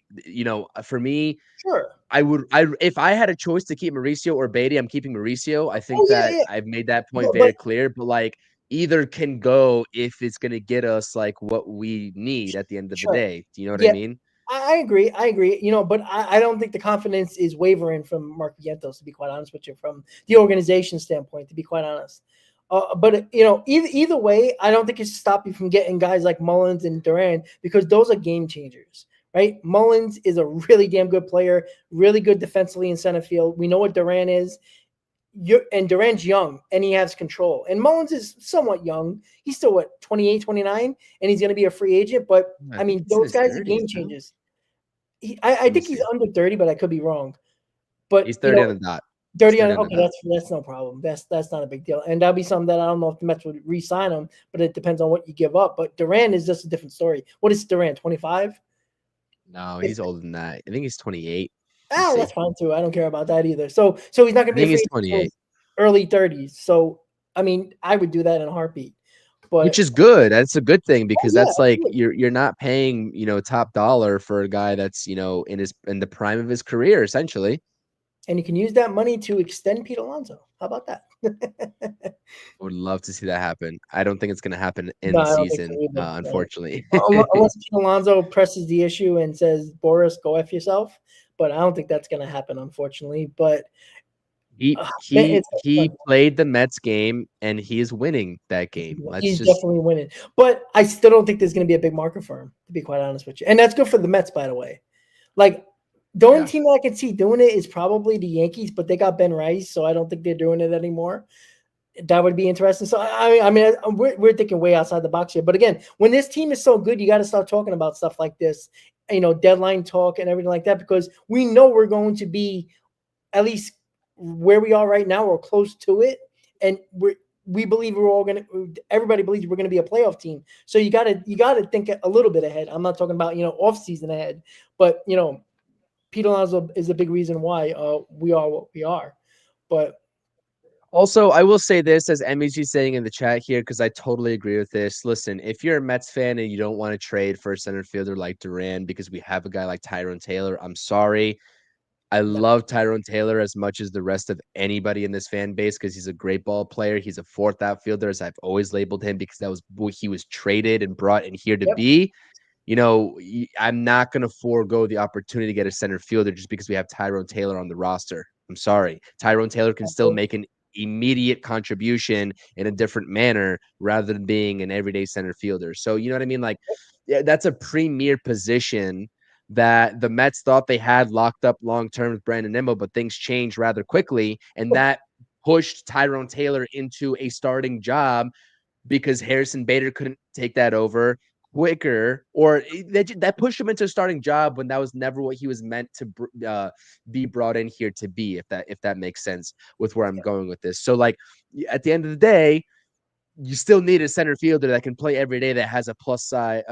for me,
sure,
if I had a choice to keep Mauricio or Beatty, I'm keeping Mauricio. I think I've made that point very clear. But, either can go if it's going to get us, what we need at the end of the day. Do you know what I mean?
I agree. But I don't think the confidence is wavering from Mark Vientos, to be quite honest with you, from the organization standpoint, to be quite honest. But either way, I don't think it should stop you from getting guys like Mullins and Duran, because those are game changers, right? Mullins is a really damn good player, really good defensively in center field. We know what Duran is. And Duran's young, and he has control. And Mullins is somewhat young. He's still, 28, 29, and he's going to be a free agent. But, those guys are game changers. I think he's under 30, but I could be wrong. But
he's 30 on the dot.
30 on okay, that's no problem. That's not a big deal. And that'll be something that I don't know if the Mets would re-sign him, but it depends on what you give up. But Duran is just a different story. What is Duran, 25?
No, he's older than that. I think he's 28.
Oh, that's fine too. I don't care about that either. So he's not going to be
he's 28.
Early 30s. So, I would do that in a heartbeat. But
which is good. That's a good thing, because that's you're not paying, top dollar for a guy that's, in the prime of his career, essentially.
And you can use that money to extend Pete Alonso. How about that?
I would love to see that happen. I don't think it's going to happen in the season, unfortunately.
Unless Pete Alonso presses the issue and says, Boris, go F yourself. But I don't think that's going to happen, unfortunately. But
he played the Mets game, and he is winning that game.
He's definitely winning. But I still don't think there's going to be a big market for him, to be quite honest with you. And that's good for the Mets, by the way. The only team that I can see doing it is probably the Yankees, but they got Ben Rice, so I don't think they're doing it anymore. That would be interesting. So, we're thinking way outside the box here. But again, when this team is so good, you got to start talking about stuff like this, deadline talk and everything like that, because we know we're going to be at least where we are right now or close to it. And we believe everybody believes we're going to be a playoff team. So you got to think a little bit ahead. I'm not talking about, off season ahead, but, Pete Alonso is a big reason why we are what we are. But
Also, I will say this as MEG saying in the chat here, because I totally agree with this. Listen, if you're a Mets fan and you don't want to trade for a center fielder like Duran because we have a guy like Tyrone Taylor, I'm sorry. I
No.
love Tyrone Taylor as much as the rest of anybody in this fan base because he's a great ball player. He's a fourth outfielder, as I've always labeled him, because that was what he was traded and brought in here to
Yep.
be. I'm not going to forego the opportunity to get a center fielder just because we have Tyrone Taylor on the roster. I'm sorry. Tyrone Taylor can still
Absolutely.
make an immediate contribution in a different manner rather than being an everyday center fielder. So, you know what I mean? Like, yeah, that's a premier position that the Mets thought they had locked up long term with Brandon Nimmo, but things changed rather quickly. And that pushed Tyrone Taylor into a starting job because Harrison Bader couldn't take that over quicker, or that pushed him into a starting job when that was never what he was meant to be brought in here to be. If that makes sense with where I'm going with this. So like at the end of the day, you still need a center fielder that can play every day that has a plus side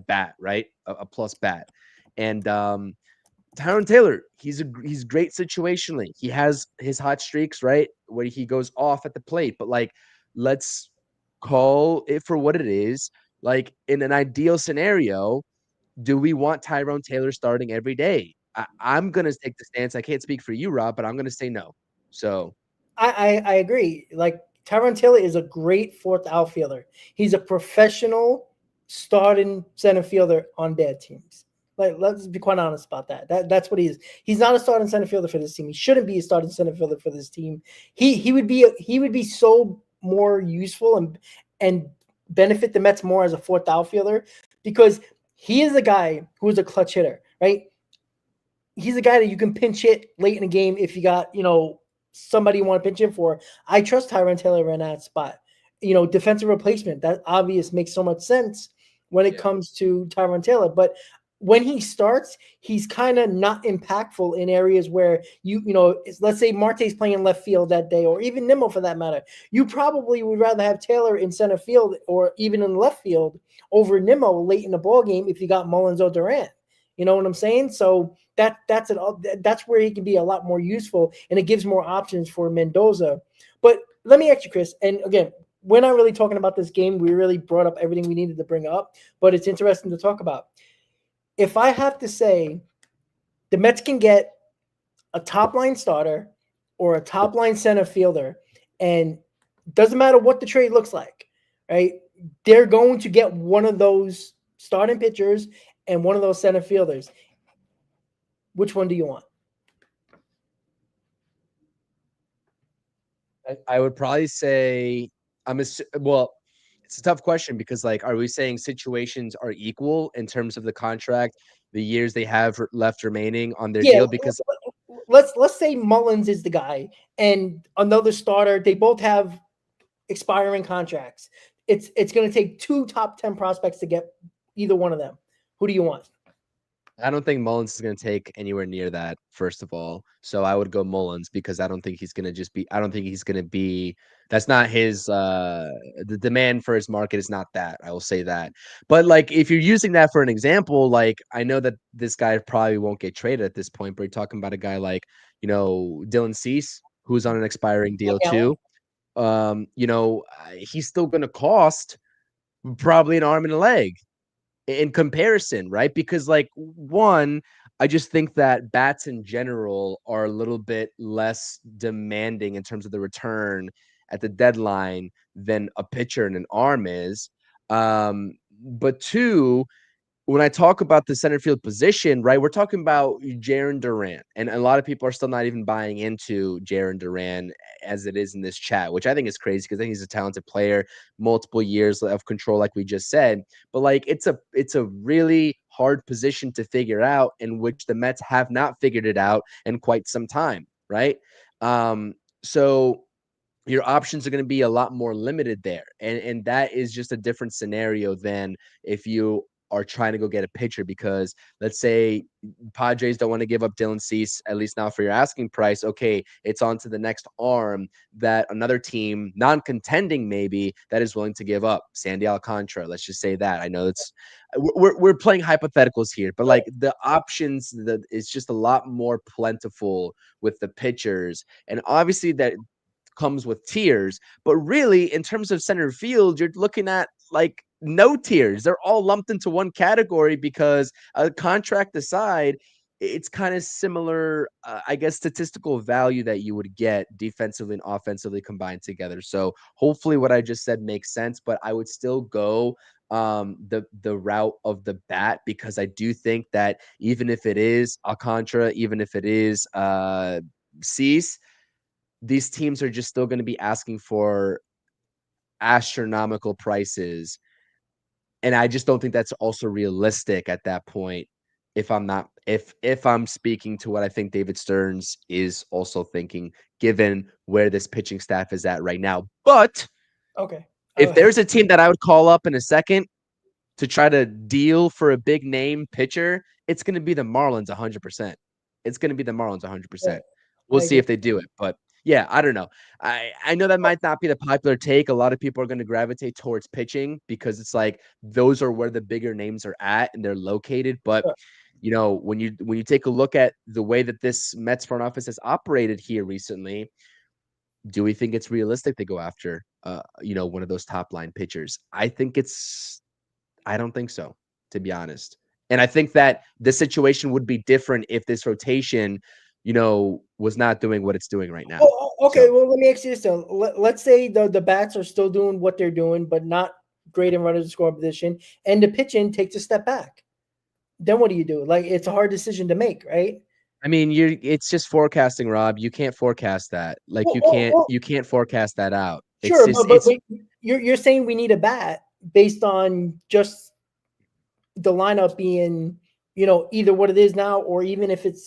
bat, right? A plus bat, and Tyron Taylor, he's great situationally. He has his hot streaks, right? Where he goes off at the plate, but like let's call it for what it is. Like in an ideal scenario, do we want Tyrone Taylor starting every day? I'm gonna take the stance. I can't speak for you, Rob, but I'm gonna say no. So
I agree. Like Tyron Taylor is a great fourth outfielder. He's a professional starting center fielder on bad teams. Like let's be quite honest about that. That's what he is. He's not a starting center fielder for this team. He shouldn't be a starting center fielder for this team. He would be so more useful and benefit the Mets more as a fourth outfielder because he is a guy who is a clutch hitter, right? He's a guy that you can pinch hit late in the game if you got, somebody you want to pinch in for. I trust Tyron Taylor in that spot. Defensive replacement, that obvious makes so much sense when it
yeah,
comes to Tyron Taylor. But when he starts, he's kind of not impactful in areas where let's say Marte's playing left field that day, or even Nimmo for that matter. You probably would rather have Taylor in center field or even in left field over Nimmo late in the ball game if you got Mullins or Durant. You know what I'm saying? So that's where he can be a lot more useful, and it gives more options for Mendoza. But let me ask you, Chris, and again, we're not really talking about this game. We really brought up everything we needed to bring up, but it's interesting to talk about. If I have to say the Mets can get a top line starter or a top line center fielder, and doesn't matter what the trade looks like, right? They're going to get one of those starting pitchers and one of those center fielders. Which one do you want?
I would probably say well, it's a tough question because like, are we saying situations are equal in terms of the contract, the years they have left remaining on their
Yeah,
deal? Because
let's say Mullins is the guy and another starter. They both have expiring contracts. It's going to take two top 10 prospects to get either one of them. Who do you want?
I don't think Mullins is going to take anywhere near that, first of all. So I would go Mullins because I don't think he's going to I don't think he's going to be, that's not his, the demand for his market is not that. I will say that. But like, if you're using that for an example, like, I know that this guy probably won't get traded at this point, but you're talking about a guy like, Dylan Cease, who's on an expiring deal
Allen?
too. He's still going to cost probably an arm and a leg in comparison, right? Because like one, I just think that bats in general are a little bit less demanding in terms of the return at the deadline than a pitcher and an arm is. But two, when I talk about the center field position, right, we're talking about Jaron Duran. And a lot of people are still not even buying into Jaron Duran as it is in this chat, which I think is crazy because I think he's a talented player, multiple years of control, like we just said. But like it's a really hard position to figure out, in which the Mets have not figured it out in quite some time, right? So your options are going to be a lot more limited there. And that is just a different scenario than if you are trying to go get a pitcher because let's say Padres don't want to give up Dylan Cease, at least not for your asking price. Okay, it's on to the next arm that another team, non-contending maybe, that is willing to give up. Sandy Alcantara, let's just say that. I know it's we're playing hypotheticals here, but like the options that is just a lot more plentiful with the pitchers, and obviously that comes with tiers. But really, in terms of center field, you're looking at like no tiers. They're all lumped into one category because a contract aside, it's kind of similar, I guess, statistical value that you would get defensively and offensively combined together. So hopefully what I just said makes sense, but I would still go the route of the bat because I do think that even if it is Alcantara, even if it is Cease, these teams are just still going to be asking for astronomical prices. And I just don't think that's also realistic at that point. If I'm not, if I'm speaking to what I think David Stearns is also thinking, given where this pitching staff is at right now. But
Okay.
if there's a team that I would call up in a second to try to deal for a big name pitcher, it's going to be the Marlins 100%. It's going to be the Marlins 100%. We'll
I
see
agree.
if they do it. But yeah, I don't know. I know that might not be the popular take. A lot of people are going to gravitate towards pitching because it's like those are where the bigger names are at and they're located. But you know, when you take a look at the way that this Mets front office has operated here recently, do we think it's realistic to go after one of those top line pitchers? I don't think so, to be honest. And I think that the situation would be different if this rotation, was not doing what it's doing right now.
Okay.
So,
Well, let me ask you this. Then. Let's say the bats are still doing what they're doing, but not great in runners in scoring position, and the pitching takes a step back. Then what do you do? Like, it's a hard decision to make, right?
I mean, it's just forecasting, Rob. You can't forecast that. Like
Well, well, well,
you can't forecast that out. It's
sure,
just
but you're saying we need a bat based on just the lineup being, either what it is now, or even if it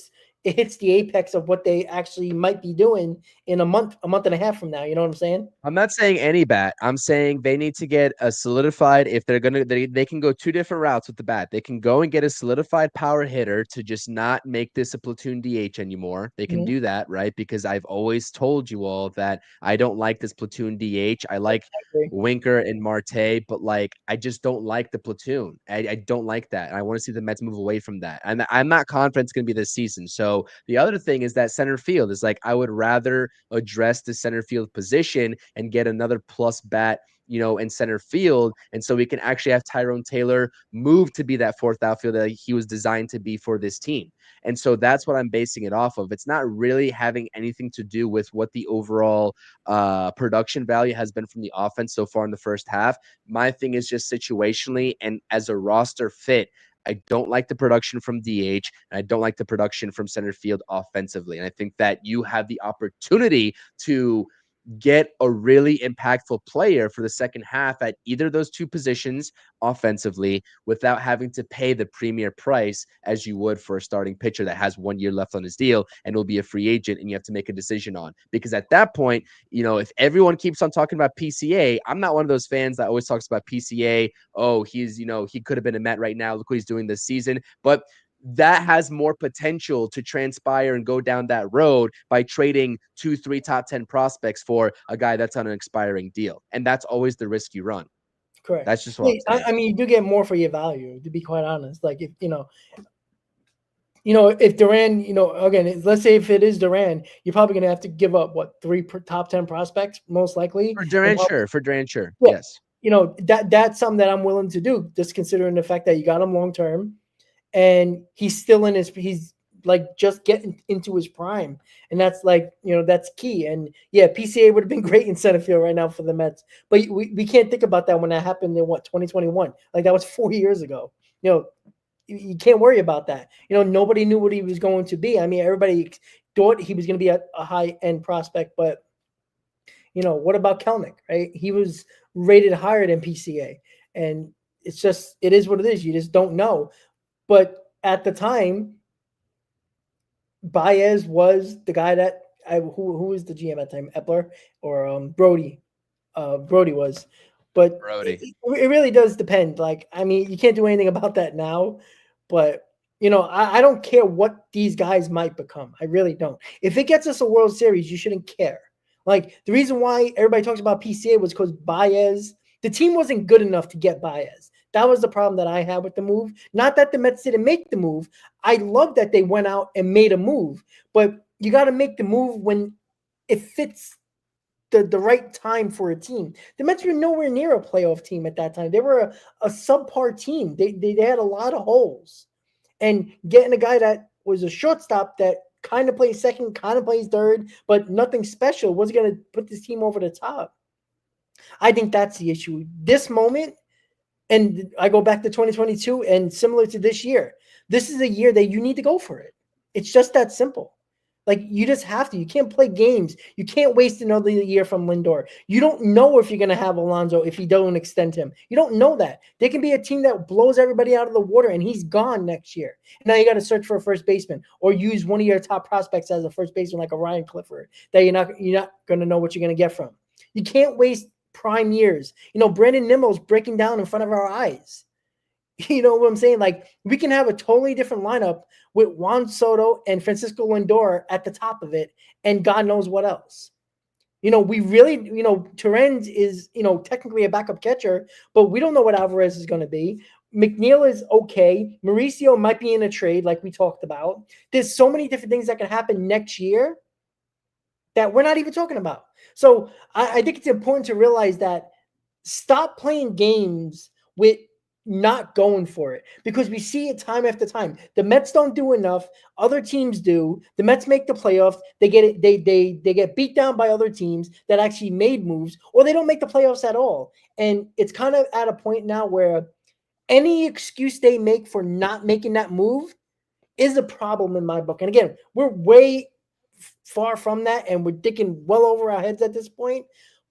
hits the apex of what they actually might be doing in a month and a half from now. You know what I'm saying?
I'm not saying any bat. I'm saying they need to get a solidified. If they're gonna, they can go two different routes with the bat. They can go and get a solidified power hitter to just not make this a platoon DH anymore. They can
Mhm.
do that, right? Because I've always told you all that I don't like this platoon DH. I like
I agree.
Winker and Marte, but like I just don't like the platoon. I don't like that. And I want to see the Mets move away from that. And I'm not confident it's gonna be this season. So the other thing is that center field is like I would rather address the center field position and get another plus bat, in center field. And so we can actually have Tyrone Taylor move to be that fourth outfielder that he was designed to be for this team. And so that's what I'm basing it off of. It's not really having anything to do with what the overall production value has been from the offense so far in the first half. My thing is just situationally and as a roster fit. I don't like the production from DH, and I don't like the production from center field offensively. And I think that you have the opportunity to get a really impactful player for the second half at either of those two positions offensively without having to pay the premier price as you would for a starting pitcher that has 1 year left on his deal and will be a free agent and you have to make a decision on. Because at that point, if everyone keeps on talking about PCA, I'm not one of those fans that always talks about PCA. Oh, he's, he could have been a Met right now. Look what he's doing this season. But that has more potential to transpire and go down that road by trading 2-3 top 10 prospects for a guy that's on an expiring deal. And that's always the risk you run.
Correct.
That's just what I'm
Yeah,
saying.
I mean, you do get more for your value, to be quite honest. Like, if if Duran, again, let's say if it is Duran, you're probably going to have to give up three top 10 prospects, most likely.
For Duran, sure. For Duran, sure.
Yeah,
Yes.
that's something that I'm willing to do, just considering the fact that you got him long term, and he's still he's like just getting into his prime, and that's like that's key. And yeah, PCA would have been great in center field right now for the Mets, but we can't think about that when that happened in 2021. Like that was 4 years ago. You can't worry about that. Nobody knew what he was going to be. I mean, everybody thought he was going to be a high end prospect, but what about Kelnick, right? He was rated higher than PCA, and it is what it is. You just don't know. But at the time, Baez was the guy that who was the GM at the time, Epler or Brody. Brody was, But
Brody.
it really does depend. Like, I mean, you can't do anything about that now, but I don't care what these guys might become. I really don't. If it gets us a World Series, you shouldn't care. Like, the reason why everybody talks about PCA was because Baez, the team wasn't good enough to get Baez. That was the problem that I had with the move. Not that the Mets didn't make the move. I love that they went out and made a move, but you got to make the move when it fits the right time for a team. The Mets were nowhere near a playoff team at that time. They were a subpar team. They had a lot of holes. And getting a guy that was a shortstop that kind of plays second, kind of plays third, but nothing special was going to put this team over the top. I think that's the issue. This moment, and I go back to 2022 and similar to this year, this is a year that you need to go for it. It's just that simple. Like, you just have to. You can't play games. You can't waste another year from Lindor. You don't know if you're going to have Alonso if you don't extend him. You don't know that. There can be a team that blows everybody out of the water and he's gone next year. Now you got to search for a first baseman or use one of your top prospects as a first baseman like a Ryan Clifford that you're not going to know what you're going to get from. You can't waste prime years. Brandon Nimmo's breaking down in front of our eyes. You know what I'm saying? Like, we can have a totally different lineup with Juan Soto and Francisco Lindor at the top of it, and God knows what else. We really, Terrence is, technically a backup catcher, but we don't know what Alvarez is going to be. McNeil is okay. Mauricio might be in a trade like we talked about. There's so many different things that can happen next year that we're not even talking about. So I think it's important to realize that stop playing games with not going for it, because we see it time after time. The Mets don't do enough. Other teams do. The Mets make the playoffs. They get it. They get beat down by other teams that actually made moves, or they don't make the playoffs at all. And it's kind of at a point now where any excuse they make for not making that move is a problem in my book. And again, we're way far from that, and we're digging well over our heads at this point.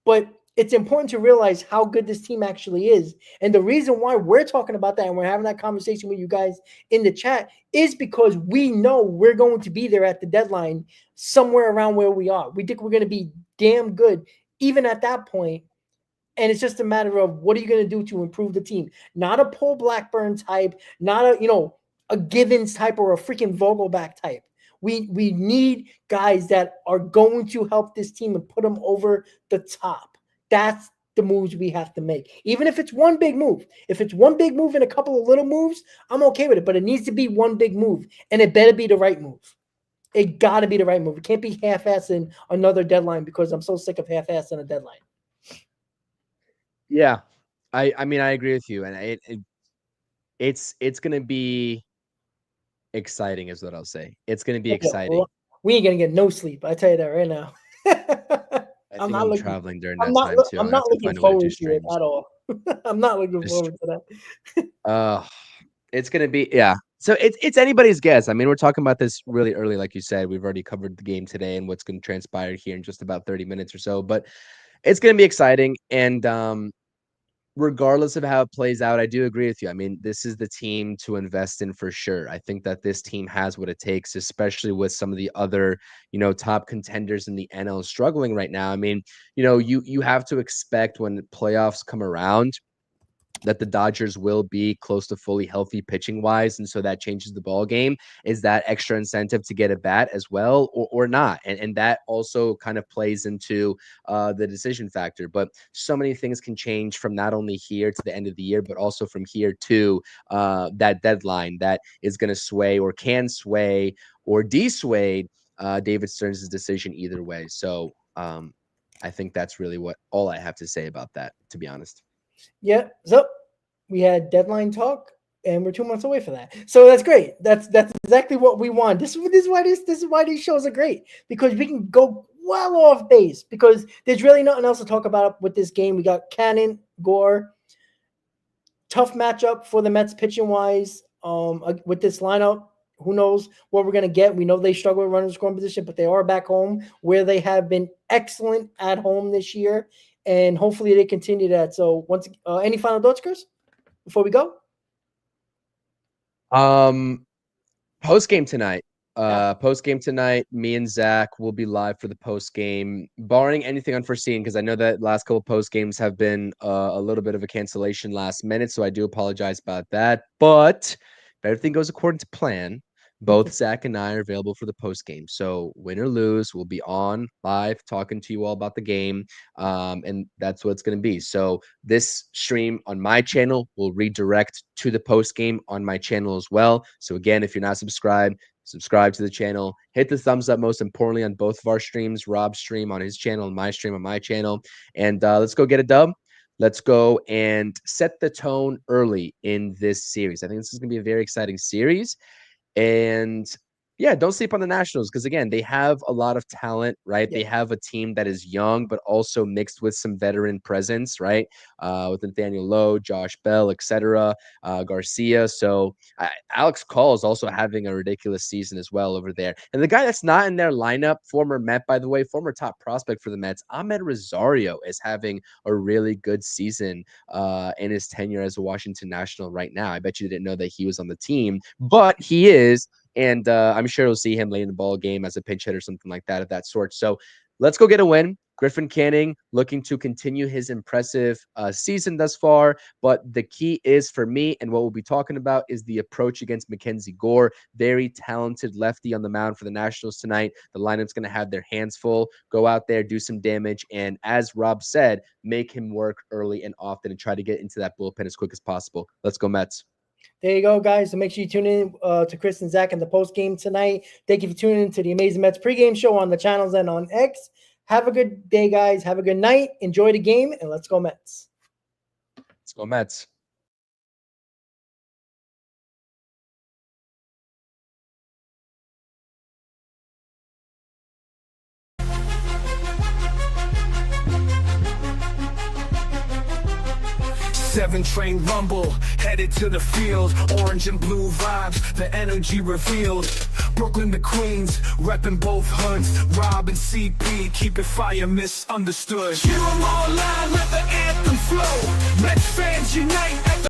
But it's important to realize how good this team actually is. And the reason why we're talking about that and we're having that conversation with you guys in the chat is because we know we're going to be there at the deadline somewhere around where we are. We think we're going to be damn good even at that point. And it's just a matter of what are you going to do to improve the team? Not a Paul Blackburn type, not a Givens type or a freaking Vogelback type. We need guys that are going to help this team and put them over the top. That's the moves we have to make. Even if it's one big move. If it's one big move and a couple of little moves, I'm okay with it. But it needs to be one big move. And it better be the right move. It got to be the right move. It can't be half-assing another deadline, because I'm so sick of half-assing a deadline.
Yeah. I mean, I agree with you. And it's going to be exciting is what I'll say. It's going to be exciting.
Well, we ain't going to get no sleep. I tell you that right now.
I think I'm traveling during that time too.
I'm not looking forward to it at all. I'm not looking forward to that.
It's gonna be, yeah. So it's anybody's guess. I mean, we're talking about this really early, like you said. We've already covered the game today and what's going to transpire here in just about 30 minutes or so. But it's going to be exciting, and regardless of how it plays out, I do agree with you. I mean, this is the team to invest in for sure. I think that this team has what it takes, especially with some of the other, top contenders in the NL struggling right now. I mean, you have to expect when playoffs come around that the Dodgers will be close to fully healthy pitching wise. And so that changes the ball game. Is that extra incentive to get a bat as well, or not? And that also kind of plays into the decision factor. But so many things can change from not only here to the end of the year, but also from here to that deadline that is going to sway or can sway or dissuade David Stearns' decision either way. So I think that's really all I have to say about that, to be honest.
Yeah, so we had deadline talk, and we're 2 months away from that. So that's great. That's exactly what we want. This is why these shows are great, because we can go well off base, because there's really nothing else to talk about with this game. We got Cannon, Gore, tough matchup for the Mets pitching wise. With this lineup, who knows what we're gonna get? We know they struggle with running scoring position, but they are back home where they have been excellent at home this year. And hopefully they continue that. So any final thoughts, Chris, before we go?
Post game tonight, Post game tonight, me and Zach will be live for the post game, barring anything unforeseen, because I know that last couple post games have been a little bit of a cancellation last minute, so I do apologize about that. But if everything goes according to plan, both Zach and I are available for the post game. So win or lose, we'll be on live talking to you all about the game, and that's what it's going to be. So this stream on my channel will redirect to the post game on my channel as well. So again, if you're not subscribed, subscribe to the channel, hit the thumbs up, most importantly, on both of our streams, Rob's stream on his channel and my stream on my channel. And let's go get a dub. Let's go and set the tone early in this series. I think this is going to be a very exciting series. And yeah, don't sleep on the Nationals, because again, they have a lot of talent, right?
Yeah.
They have a team that is young, but also mixed with some veteran presence, right? With Nathaniel Lowe, Josh Bell, etc., Garcia. So Alex Call is also having a ridiculous season as well over there. And the guy that's not in their lineup, former Met, by the way, former top prospect for the Mets, Ahmed Rosario, is having a really good season in his tenure as a Washington National right now. I bet you didn't know that he was on the team, but he is. And I'm sure you'll see him late in the ball game as a pinch hitter, something like that of that sort. So let's go get a win. Griffin Canning looking to continue his impressive season thus far. But the key is for me, and what we'll be talking about, is the approach against Mackenzie Gore. Very talented lefty on the mound for the Nationals tonight. The lineup's going to have their hands full. Go out there, do some damage. And as Rob said, make him work early and often and try to get into that bullpen as quick as possible. Let's go, Mets.
There you go, guys. So make sure you tune in to Chris and Zach in the post game tonight. Thank you for tuning in to the Amazing Mets pregame show on the channels and on X. Have a good day, guys. Have a good night. Enjoy the game, and let's go Mets.
Let's go Mets.
Seven train rumble, headed to the field. Orange and blue vibes, the energy revealed. Brooklyn to Queens, repping both hoods. Rob and CP, keep it fire misunderstood. Hear 'em all loud, let the anthem flow. Mets fans unite.